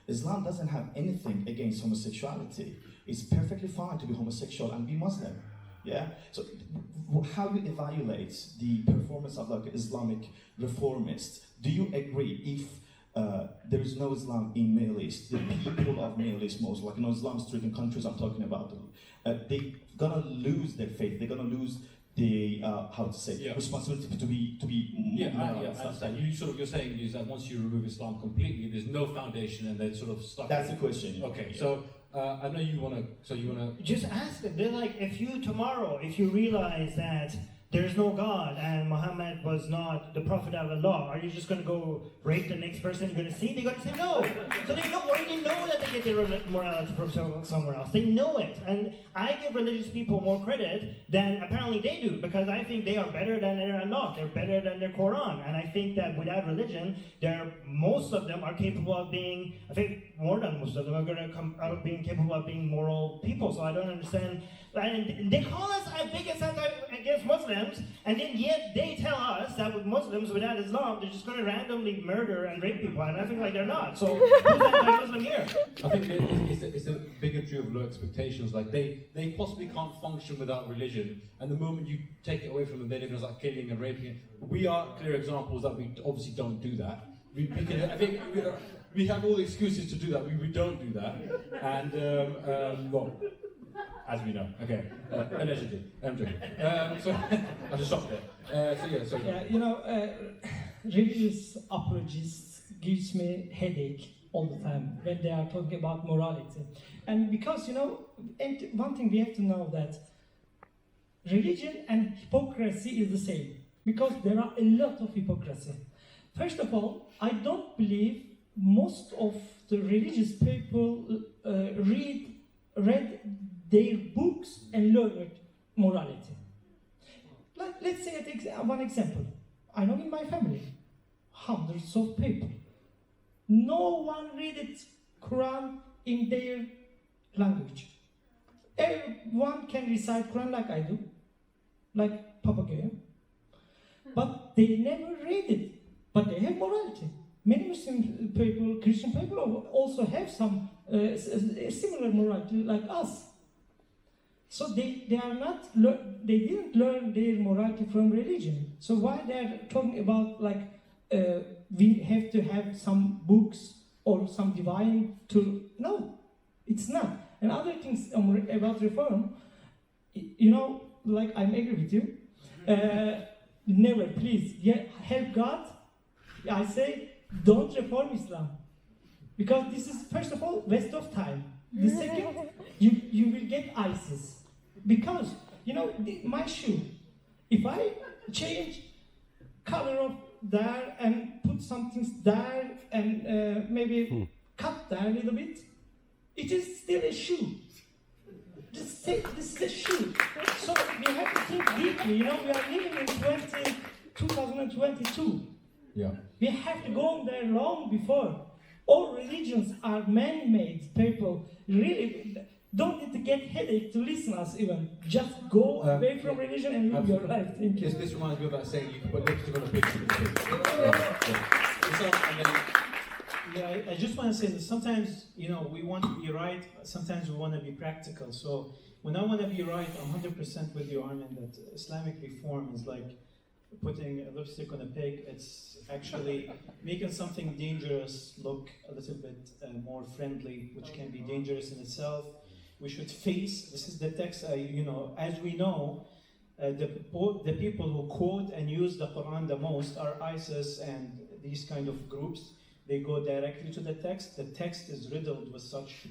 Islam doesn't have anything against homosexuality. It's perfectly fine to be homosexual and be Muslim. Yeah. So, how do you evaluate the performance of like Islamic reformists? Do you agree if there is no Islam in Middle East, the people of Middle East, most like Islam-stricken countries I'm talking about, they're gonna lose their faith. They're gonna lose the how to say responsibility to be I understand. You're saying is that once you remove Islam completely, there's no foundation, and they're sort of stuck. That's the question. Okay, so I know you wanna. So you wanna just ask them. They're like, if you realize that there's no God and Muhammad was not the prophet of Allah, are you just going to go rape the next person you're going to see? They're going to say no. So they already know that they get their morality from somewhere else. They know it. And I give religious people more credit than apparently they do, because I think they are better than their Allah. They're better than their Quran. And I think that without religion, most of them are capable of being, I think more than most of them are going to come out of being capable of being moral people. So I don't understand. And they call us biggest against Muslims, and then yet they tell us that with Muslims, without Islam, they're just going to randomly murder and rape people, and I think like they're not. So who's anti-Muslim here? I think it's a bigotry of low expectations. Like they possibly can't function without religion, and the moment you take it away from them, they live in like killing and raping. We are clear examples that we obviously don't do that. I think we have all the excuses to do that. We don't do that, and well, as we know. Okay, allegedly. I'm joking. So I just stopped there. Religious apologists gives me headache all the time when they are talking about morality. And because, and one thing we have to know that religion and hypocrisy is the same, because there are a lot of hypocrisy. First of all, I don't believe most of the religious people read their books and learned morality. Like, let's say one example. I know in my family, hundreds of people. No one read it Quran in their language. Everyone can recite Quran like I do, like Papagaya, but they never read it. But they have morality. Many Muslim people, Christian people also have some similar morality like us. So they didn't learn their morality from religion. So why they're talking about we have to have some books or some divine to, no, it's not. And other things about reform, I'm agree with you. Never, please, help God. I say, don't reform Islam. Because this is, first of all, waste of time. The second, you will get ISIS. Because, my shoe, if I change color of there and put something there and maybe cut there a little bit, it is still a shoe. Just say, this is a shoe. So we have to think deeply, we are living in 2022. Yeah. We have to go there long before. All religions are man-made. People really don't need to get headache to listen us even. Just go away from religion and live your life. Thank you. This reminds me of that saying, you can put lipstick on a pig. I just want to say that sometimes, we want to be right, sometimes we want to be practical. So when I want to be right, I'm 100% with you, Armin, that Islamic reform is like putting a lipstick on a pig. It's actually making something dangerous look a little bit more friendly, which can be dangerous in itself. We should face, this is the text, as we know, the people who quote and use the Quran the most are ISIS and these kind of groups. They go directly to the text. The text is riddled with such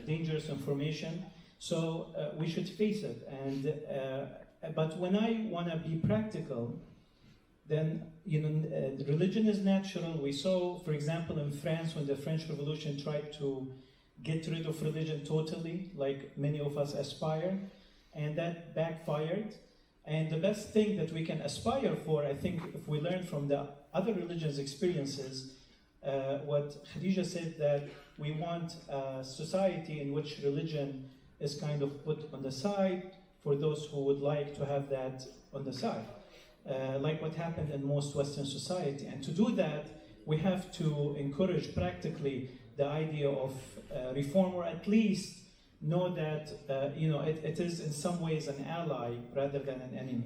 dangerous information. So we should face it. But when I want to be practical, then religion is natural. We saw, for example, in France, when the French Revolution tried to get rid of religion totally, like many of us aspire, and that backfired. And the best thing that we can aspire for, I think, if we learn from the other religions' experiences, what Khadija said, that we want a society in which religion is kind of put on the side for those who would like to have that on the side, like what happened in most Western society. And to do that, we have to encourage practically the idea of reform, or at least know that it is in some ways an ally rather than an enemy.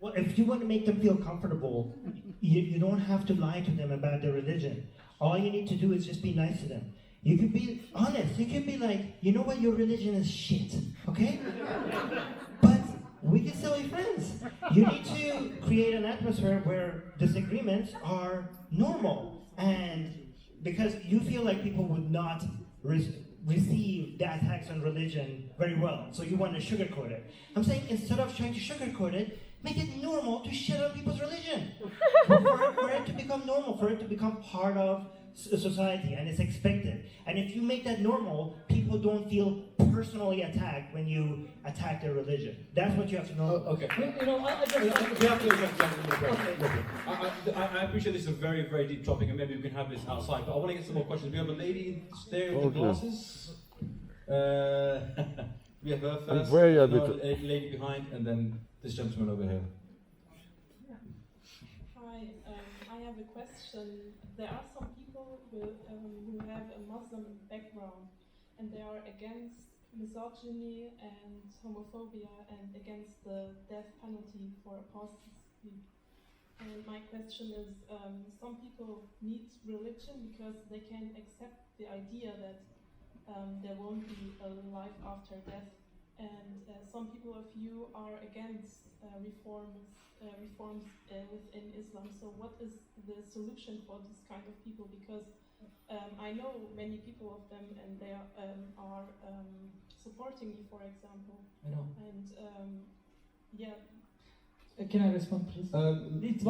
Well, if you want to make them feel comfortable, you don't have to lie to them about their religion. All you need to do is just be nice to them. You can be honest. You can be like, you know what, your religion is shit, okay? But we can still be friends. You need to create an atmosphere where disagreements are normal. And because you feel like people would not receive the attacks on religion very well, so you want to sugarcoat it. I'm saying instead of trying to sugarcoat it, make it normal to shit on people's religion. for it to become normal, for it to become part of society, and it's expected. And if you make that normal, people don't feel personally attacked when you attack their religion. That's what you have to know. Okay. You know, I just... We have to I appreciate this is a very, very deep topic, and maybe we can have this outside, but I want to get some more questions. We have a lady there with the glasses. We have her first, very a lady behind, and then this gentleman over here. Hi, I have a question. There are some people who have a Muslim background, and they are against misogyny and homophobia and against the death penalty for apostasy. And my question is, some people need religion because they can accept the idea that there won't be a life after death. And some people of you are against reforms within Islam. So what is the solution for this kind of people? Because I know many people of them, and they are supporting me, for example. I know. And yeah. Can I respond, please?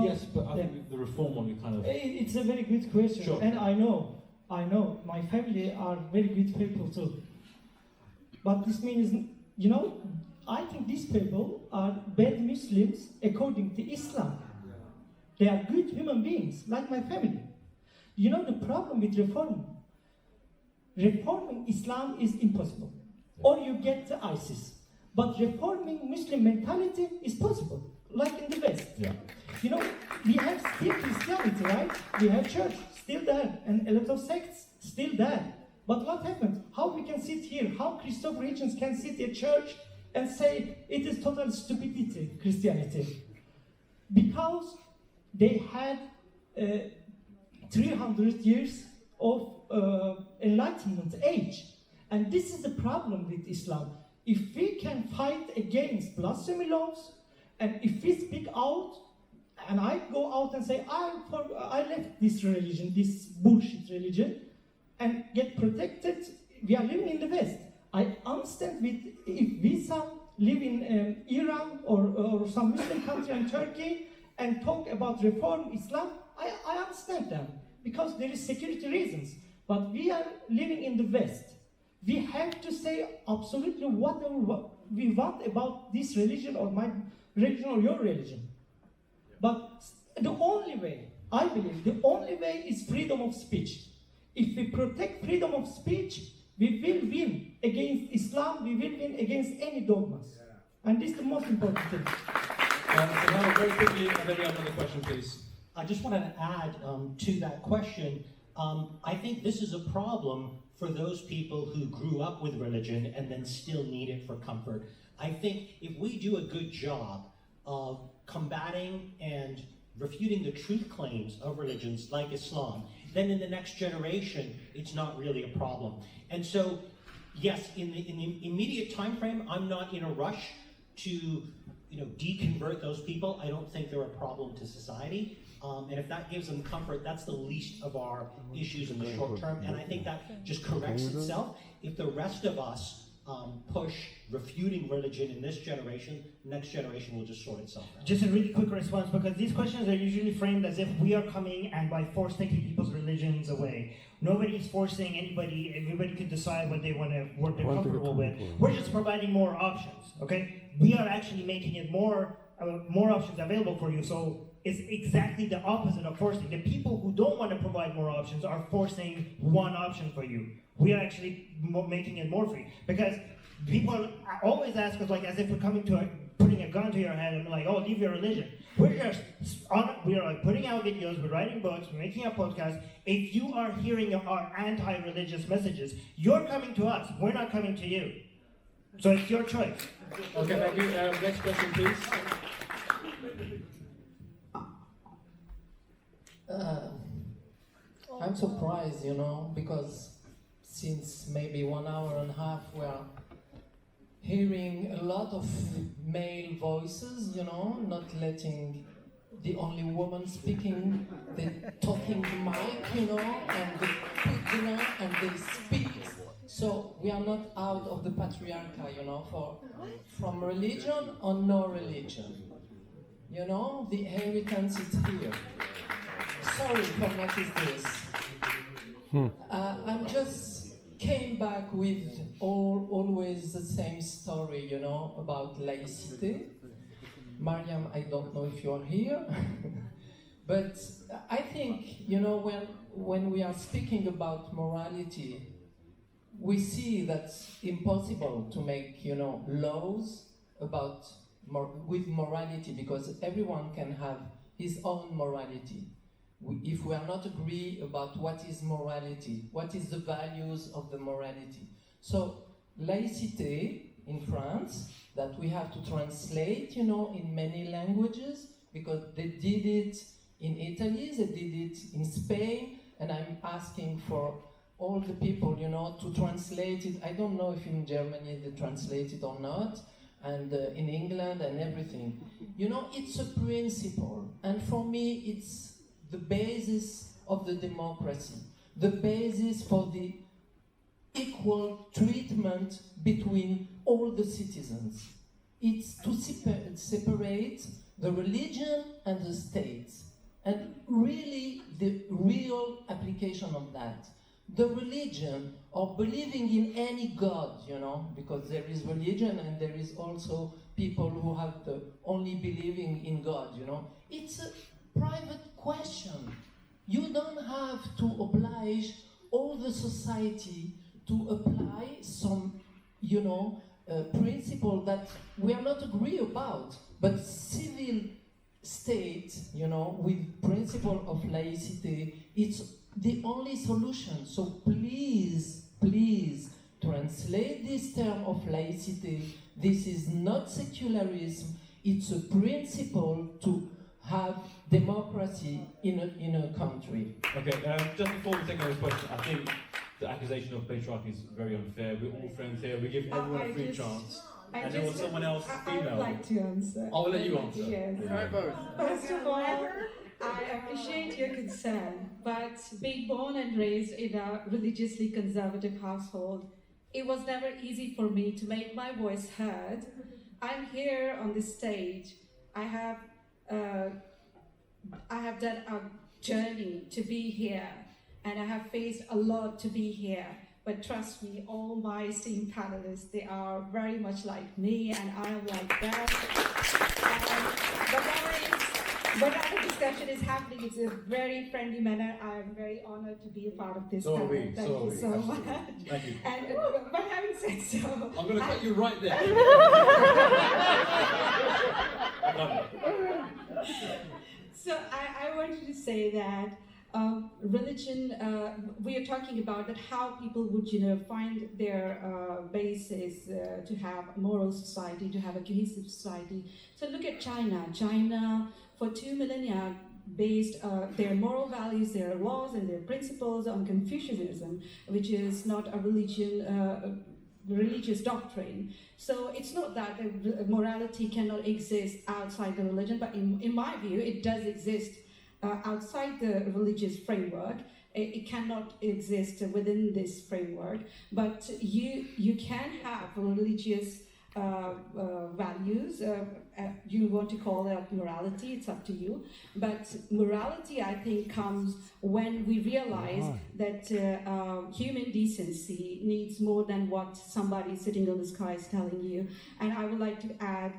Yes, but I think the reform one, you kind of... It's a very good question. Sure. And I know, my family are very good people too. But this means, you know, I think these people are bad Muslims according to Islam. They are good human beings, like my family. You know the problem with reforming Islam is impossible. Or you get to ISIS. But reforming Muslim mentality is possible, like in the West. Yeah. You know, we have still Christianity, right? We have church still there, and a lot of sects still there. But what happened? How we can sit here? How Christoph regions can sit in church and say it is total stupidity, Christianity? Because they had 300 years of Enlightenment age. And this is the problem with Islam. If we can fight against blasphemy laws, and if we speak out, and I go out and say, I left this religion, this bullshit religion, and get protected, we are living in the West. I understand if we live in Iran or some Muslim country in Turkey and talk about reform Islam, I understand them, because there is security reasons. But we are living in the West. We have to say absolutely whatever we want about this religion or my religion or your religion. But the only way, I believe, the only way is freedom of speech. If we protect freedom of speech, we will win against Islam, we will win against any dogmas. And this is the most important thing. So now very quickly, and then we have another question, please. I just wanted to add to that question. I think this is a problem for those people who grew up with religion and then still need it for comfort. I think if we do a good job of combating and refuting the truth claims of religions like Islam, then in the next generation, it's not really a problem. And so, yes, in the immediate time frame, I'm not in a rush to deconvert those people. I don't think they're a problem to society. And if that gives them comfort, that's the least of our issues in the short term. And I think that just corrects itself. If the rest of us push refuting religion in this generation, the next generation will just sort itself out. Just a really quick response, because these questions are usually framed as if we are coming and by force taking people's religions away. Nobody's forcing anybody. Everybody can decide what they want to, what they're comfortable with. We're just providing more options, okay? We are actually making it more more options available for you. So it's exactly the opposite of forcing. The people who don't want to provide more options are forcing one option for you. We are actually making it more free, because people always ask us, like, as if we're coming to putting a gun to your head and be like, oh, leave your religion. We are like putting out videos, we're writing books, we're making a podcast. If you are hearing our anti-religious messages, you're coming to us. We're not coming to you. So it's your choice. Okay, thank you. Next question, please. I'm surprised, because since maybe 1 hour and a half we are hearing a lot of male voices, not letting the only woman speaking, the talking mic, and they put, and they speak. So we are not out of the patriarchy, from religion or no religion. The inheritance is here. Sorry for noticing this. I'm just came back with always the same story, about laicity. Mariam, I don't know if you're here, but I think, when we are speaking about morality, we see that's impossible to make, laws about with morality, because everyone can have his own morality. If we are not agree about what is morality, what is the values of the morality. So, laicité in France, that we have to translate, in many languages, because they did it in Italy, they did it in Spain, and I'm asking for all the people, to translate it. I don't know if in Germany they translate it or not, and in England and everything. It's a principle, and for me it's the basis of the democracy, the basis for the equal treatment between all the citizens. It's to separate the religion and the state, and really the real application of that. The religion, or believing in any god, because there is religion and there is also people who have the only believing in God, It's a private question. You don't have to oblige all the society to apply some, principle that we are not agree about, but civil state, with principle of laicity, it's the only solution. So please translate this term of laicity. This is not secularism, it's a principle to have democracy in a country. Okay, just before we take on this question, I think the accusation of patriarchy is very unfair. We're all friends here. We give everyone a free chance. And then when someone else, female, I would like to answer. I will let you answer. Yes. First of all, I appreciate your concern, but being born and raised in a religiously conservative household, it was never easy for me to make my voice heard. I'm here on this stage. I have done a journey to be here, and I have faced a lot to be here. But trust me, all my esteemed panelists, they are very much like me, and I'm like them. Whenever discussion is happening, it's a very friendly manner. I'm very honored to be a part of this panel. Thank you so much. Thank you. And but having said so, I'm going to cut you right there. So I wanted to say that religion, we are talking about that how people would, find their basis to have a moral society, to have a cohesive society. So look at China. China, for 2 millennia, based their moral values, their laws, and their principles on Confucianism, which is not a religious doctrine. So it's not that morality cannot exist outside the religion, but in my view, it does exist outside the religious framework. It cannot exist within this framework, but you can have religious values. You want to call it morality, it's up to you. But morality, I think, comes when we realize that human decency needs more than what somebody sitting in the sky is telling you. And I would like to add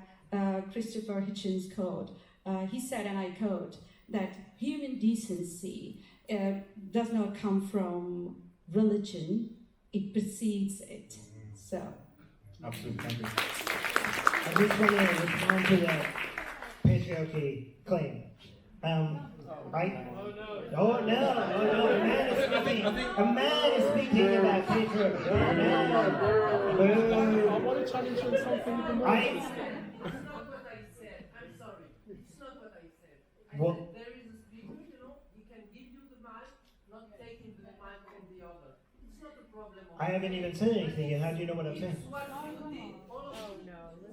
Christopher Hitchens' quote. He said, and I quote, that human decency does not come from religion, it precedes it. So. Absolutely, thank you. I just want to respond to that patriarchy claim. A man is speaking about patriarchy. I want to challenge you on something with the more. It's not what I said. I'm sorry. It's not what I said. I said there is a speaker, he can give you the mic, not taking the mic from the other. It's not a problem. I haven't even said anything, and how do you know what I'm saying? It's what you did. All of you.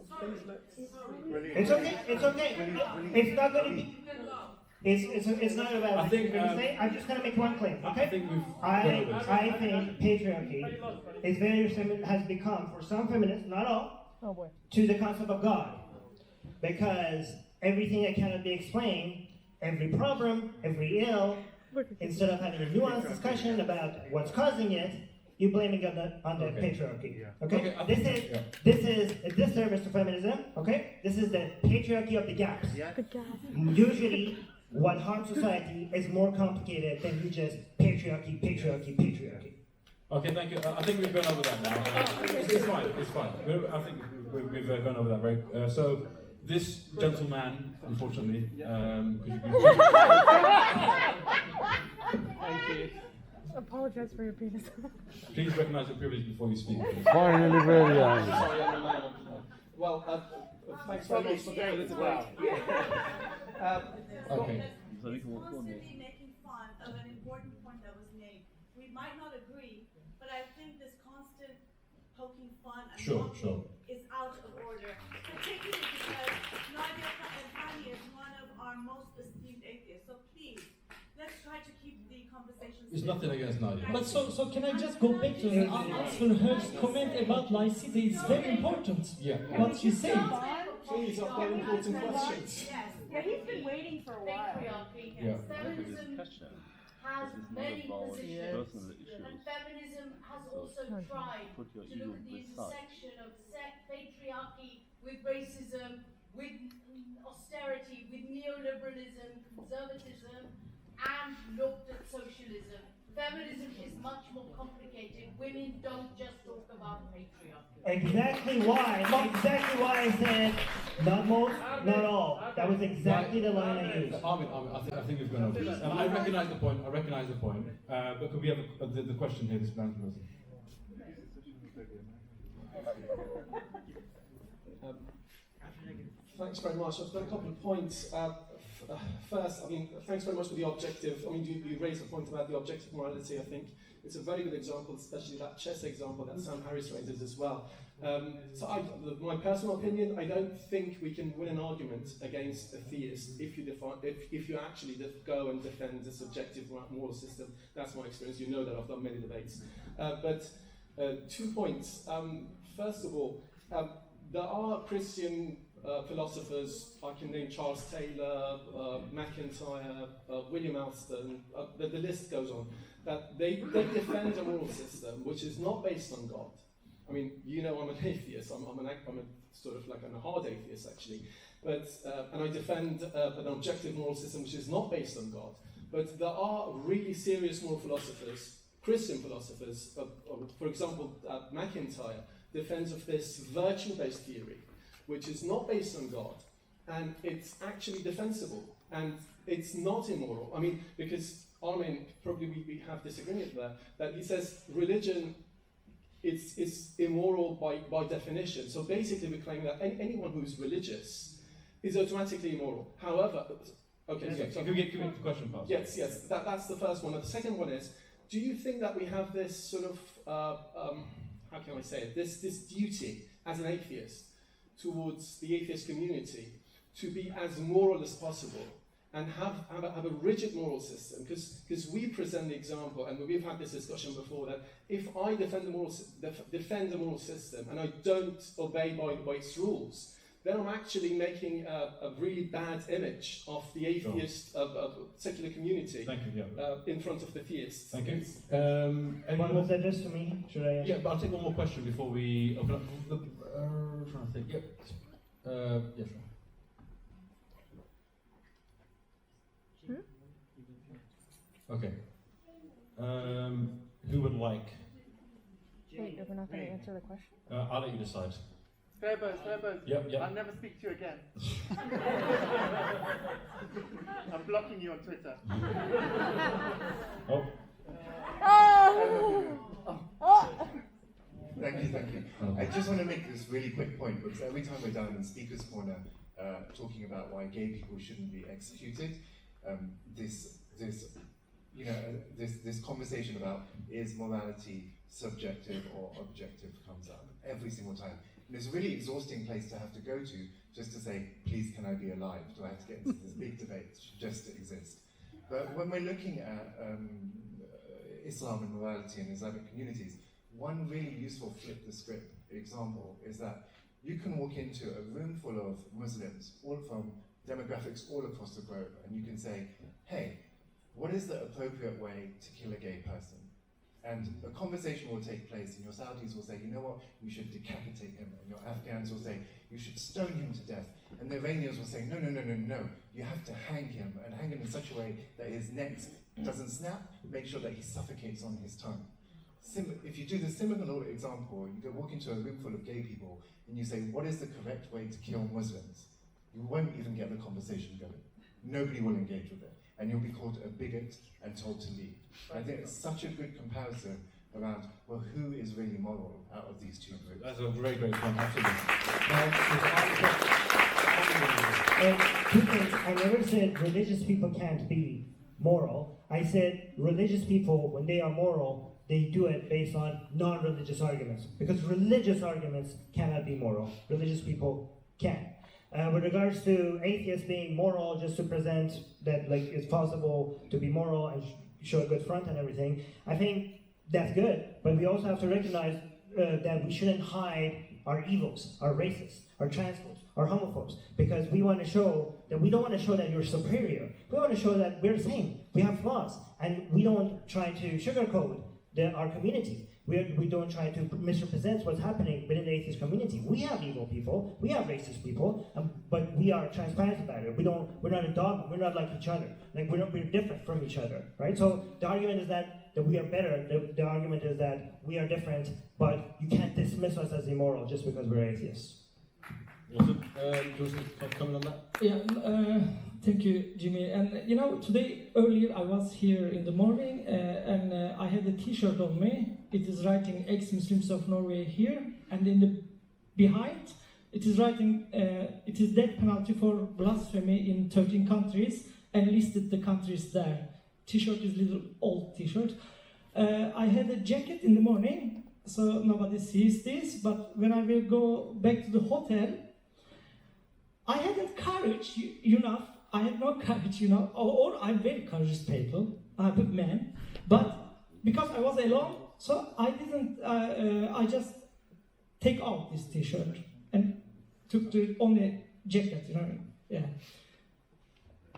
Sorry. It's okay. It's not going to be. It's not about I think, I'm just going to make one claim, okay? I think I think patriarchy is has become, for some feminists, not all, to the concept of God. Because everything that cannot be explained, every problem, every ill, instead of having a nuanced discussion about what's causing it, you're blaming it on the patriarchy. Okay? This is a disservice to feminism, okay? This is the patriarchy of the gaps. Usually, what harms society is more complicated than you just patriarchy. Okay, thank you. I think we've gone over that now. It's fine. I think we've gone over that very. So this gentleman, unfortunately, Thank you. Apologize for your penis. please recognize your privilege before you speak. Finally, very Sorry, I'm a man. Well, thanks very much for doing it today. Okay. Constantly making fun of an important point that was made. We might not agree, but I think this constant poking fun and mocking is out of order, particularly because Nadia and Hani is one of our most esteemed atheists. So please, let's try to keep the conversation. There's nothing against Nadia. But so can I just go back to answer her comment about laicity? It's very important. Yeah. What she said. Please, I've got important questions. Yes. Yeah, he's been waiting for a while. Patriarchy. Yeah. Feminism has many positions, and feminism has also tried to look at the intersection of patriarchy with racism, with austerity, with neoliberalism, conservatism, and looked at socialism. Feminism is much more complicated. Women don't just talk about patriarchy. Exactly why I said not most, not all. That was exactly the line I used. Armin, I think we've gone over this. And I recognize the point. But could we have the question here, this man person? Thanks very much. I've got a couple of points. First, thanks very much for the objective. You raised a point about the objective morality. I think it's a very good example, especially that chess example that Sam Harris raises as well. My personal opinion, I don't think we can win an argument against a theist if you actually go and defend the subjective moral system. That's my experience. You know that I've done many debates. But 2 points. First of all, there are Christian philosophers, I can name Charles Taylor, McIntyre, William Alston, the list goes on, that they defend a moral system which is not based on God. I'm an atheist, I'm a sort of like a hard atheist actually, but and I defend an objective moral system which is not based on God. But there are really serious moral philosophers, Christian philosophers, for example, McIntyre defends of this virtue-based theory, which is not based on God, and it's actually defensible, and it's not immoral. Because Armin, probably we have disagreement there, that he says religion is immoral by definition. So basically we claim that anyone who's religious is automatically immoral. However, Can we get the question first? Yes, that's the first one. And the second one is, do you think that we have this sort of, how can I say it, this duty as an atheist towards the atheist community to be as moral as possible and have a rigid moral system? Because we present the example, and we've had this discussion before, that if I defend the moral system and I don't obey by its rules, then I'm actually making a really bad image of the atheist secular community in front of the theists. Thank you. What was that just to me? Should I? Yeah, but I'll take one more question before we open up. Trying to think. Yes, sir. Okay. Who would like? Wait, we're not going to answer the question? I'll let you decide. Fairbones. Yep. I'll never speak to you again. I'm blocking you on Twitter. Oh. Thank you. I just want to make this really quick point, because every time we're down in Speaker's Corner talking about why gay people shouldn't be executed, this conversation about is morality subjective or objective comes up every single time. And it's a really exhausting place to have to go to just to say, please, can I be alive? Do I have to get into this big debate just to exist? But when we're looking at Islam and morality in Islamic communities, one really useful flip the script example is that you can walk into a room full of Muslims, all from demographics all across the globe, and you can say, hey, what is the appropriate way to kill a gay person? And a conversation will take place, and your Saudis will say, you know what, you should decapitate him. And your Afghans will say, you should stone him to death. And the Iranians will say, no, you have to hang him, and hang him in such a way that his neck doesn't snap, make sure that he suffocates on his tongue. If you do the similar example, you go walk into a room full of gay people, and you say, what is the correct way to kill Muslims? You won't even get the conversation going. Nobody will engage with it. And you'll be called a bigot and told to leave. I think it's such a good comparison around, well, who is really moral out of these two groups? That's a very great point, absolutely. Two things. I never said religious people can't be moral. I said religious people, when they are moral, they do it based on non-religious arguments. Because religious arguments cannot be moral. Religious people can. With regards to atheists being moral, just to present that like it's possible to be moral and show a good front and everything, I think that's good. But we also have to recognize that we shouldn't hide our evils, our racists, our transphobes, our homophobes, because we want to show that we don't want to show that you're superior. We want to show that we're the same. We have flaws, and we don't try to sugarcoat our community. We don't try to misrepresent what's happening within the atheist community. We have evil people, we have racist people, but we are transparent about it. We're not a dogma. We're not like each other. Like we're different from each other, right? So the argument is that we are better. The argument is that we are different, but you can't dismiss us as immoral just because we're atheists. Awesome. Joseph, comment on that? Yeah, thank you, Jimmy. And you know, today earlier I was here in the morning, and I had a T-shirt on me. It is writing "Ex-Muslims of Norway" here, and in the behind it is writing it is death penalty for blasphemy in 13 countries, and listed the countries there. T-shirt is little old T-shirt. I had a jacket in the morning, so nobody sees this. But when I will go back to the hotel, I hadn't courage enough. I had no courage, or I'm very courageous people. I'm a man, but because I was alone, so I didn't. I just take out this T-shirt and took the only jacket. Yeah.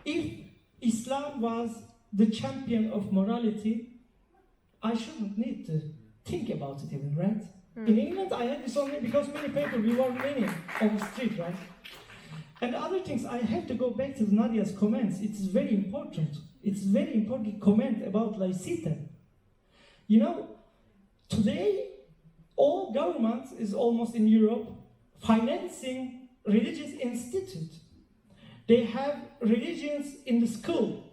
If Islam was the champion of morality, I shouldn't need to think about it even, right? In England, I had this only because many people, we were many on the street, right? And other things, I have to go back to Nadia's comments. It's very important. It's very important comment about laicite. Today, all governments is almost in Europe financing religious institute. They have religions in the school.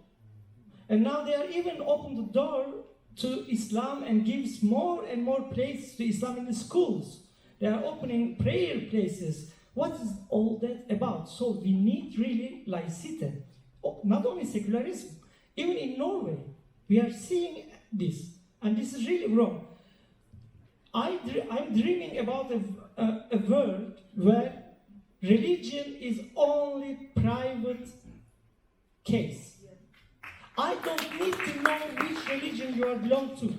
And now they are even open the door to Islam and gives more and more place to Islam in the schools. They are opening prayer places. What is all that about? So we need really laicite, not only secularism. Even in Norway, we are seeing this, and this is really wrong. I'm dreaming about a world where religion is only private case. I don't need to know which religion you belong to,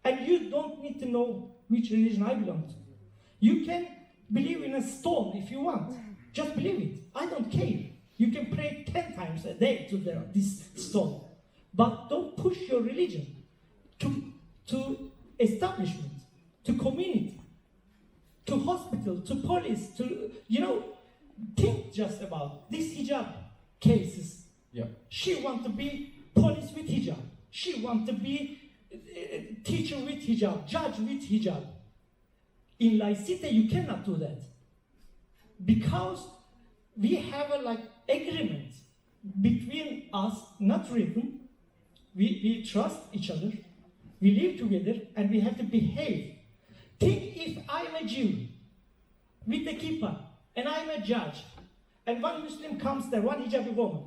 and you don't need to know which religion I belong to. You can believe in a stone if you want. Just believe it. I don't care. You can pray 10 times a day to this stone. But don't push your religion to establishment, to community, to hospital, to police, to, think just about this hijab cases. Yeah. She wants to be police with hijab. She wants to be teacher with hijab, judge with hijab. In laicite, you cannot do that. Because we have a agreement between us, not written. We trust each other. We live together and we have to behave. Think if I'm a Jew with a kippah and I'm a judge and one Muslim comes there, one hijabi woman.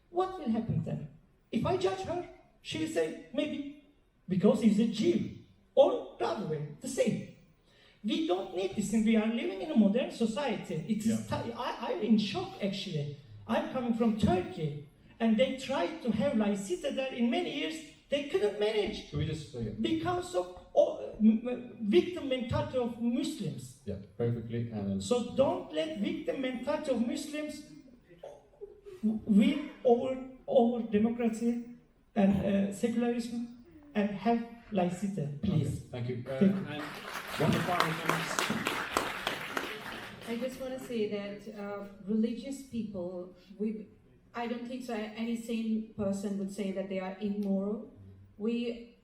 What will happen then? If I judge her, she will say, maybe, because he's a Jew. Or the other way, the same. We don't need this thing. We are living in a modern society. I'm in shock, actually. I'm coming from Turkey, and they tried to have laicite there in many years. They couldn't manage. Can we just because of victim mentality of Muslims. Yeah, very quickly. And so don't let victim mentality of Muslims win over democracy and secularism and have laicite, please. Okay, thank you. Thank you. And one of the final things. I just want to say that religious people, I don't think so any sane person would say that they are immoral.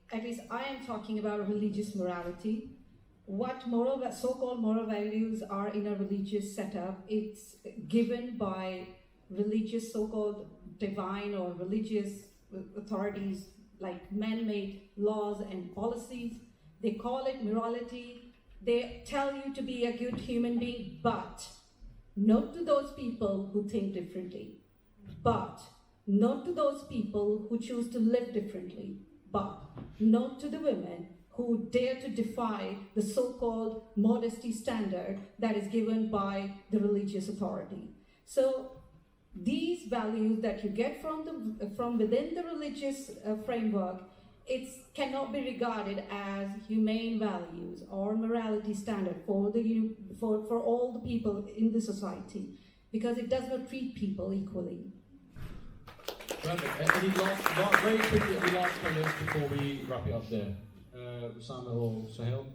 At least I am talking about religious morality. What so-called moral values are in a religious setup, it's given by religious so-called divine or religious authorities, like man-made laws and policies. They call it morality. They tell you to be a good human being, but not to those people who think differently, but not to those people who choose to live differently, but not to the women who dare to defy the so-called modesty standard that is given by the religious authority. So these values that you get from within the religious framework, it cannot be regarded as humane values or morality standard for all the people in the society, because it does not treat people equally. Perfect. Any very quickly, any last comments before we wrap it up there? Osama or Sohail?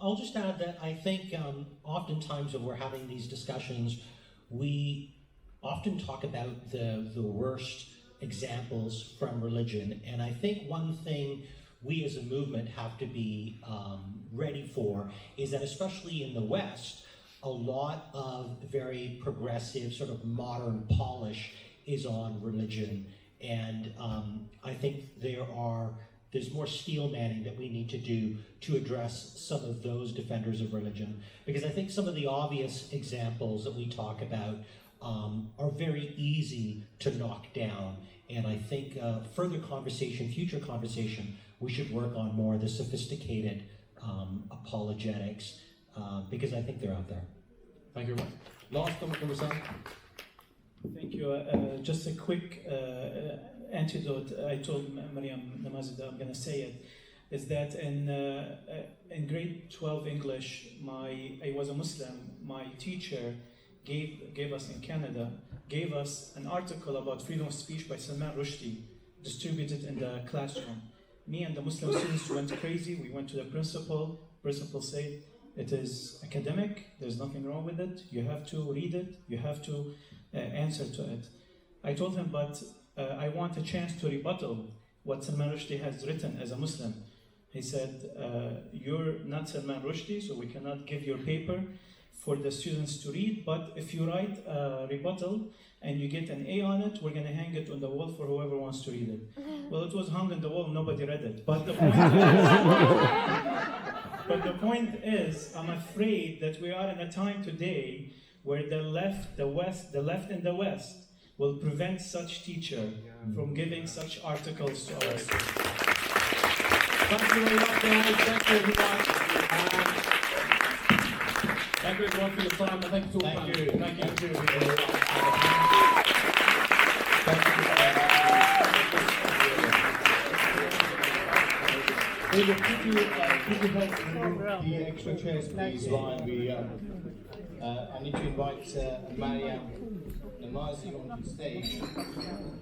I'll just add that I think oftentimes when we're having these discussions, we often talk about the worst examples from religion. And I think one thing we as a movement have to be ready for is that, especially in the West, a lot of very progressive, sort of modern polish is on religion. And I think there's more steel manning that we need to do to address some of those defenders of religion. Because I think some of the obvious examples that we talk about are very easy to knock down. And I think future conversation, we should work on more of the sophisticated apologetics, because I think they're out there. Thank you very much. Last comment from Osama. Thank you. Just a quick antidote. I told Maryam Namazi that I'm going to say it. Is that in grade 12 English, I was a Muslim. My teacher gave us in Canada, gave us an article about freedom of speech by Salman Rushdie, distributed in the classroom. Me and the Muslim students went crazy. We went to the principal. Principal said, it is academic, there's nothing wrong with it, you have to read it, you have to answer to it. I told him, but I want a chance to rebuttal what Salman Rushdie has written as a Muslim. He said, you're not Salman Rushdie, so we cannot give your paper for the students to read, but if you write a rebuttal and you get an A on it, we're going to hang it on the wall for whoever wants to read it. Well, it was hung on the wall, nobody read it. But the point is, I'm afraid that we are in a time today where the left in the West will prevent such teacher from giving such articles to us. Thank you very much, guys. Thank you, everyone. Thank you everyone for your time. Thank you to all. Thank you. Thank you. Could you help remove the extra chairs, please, Ryan? I need to invite Maryam Namazi onto the stage.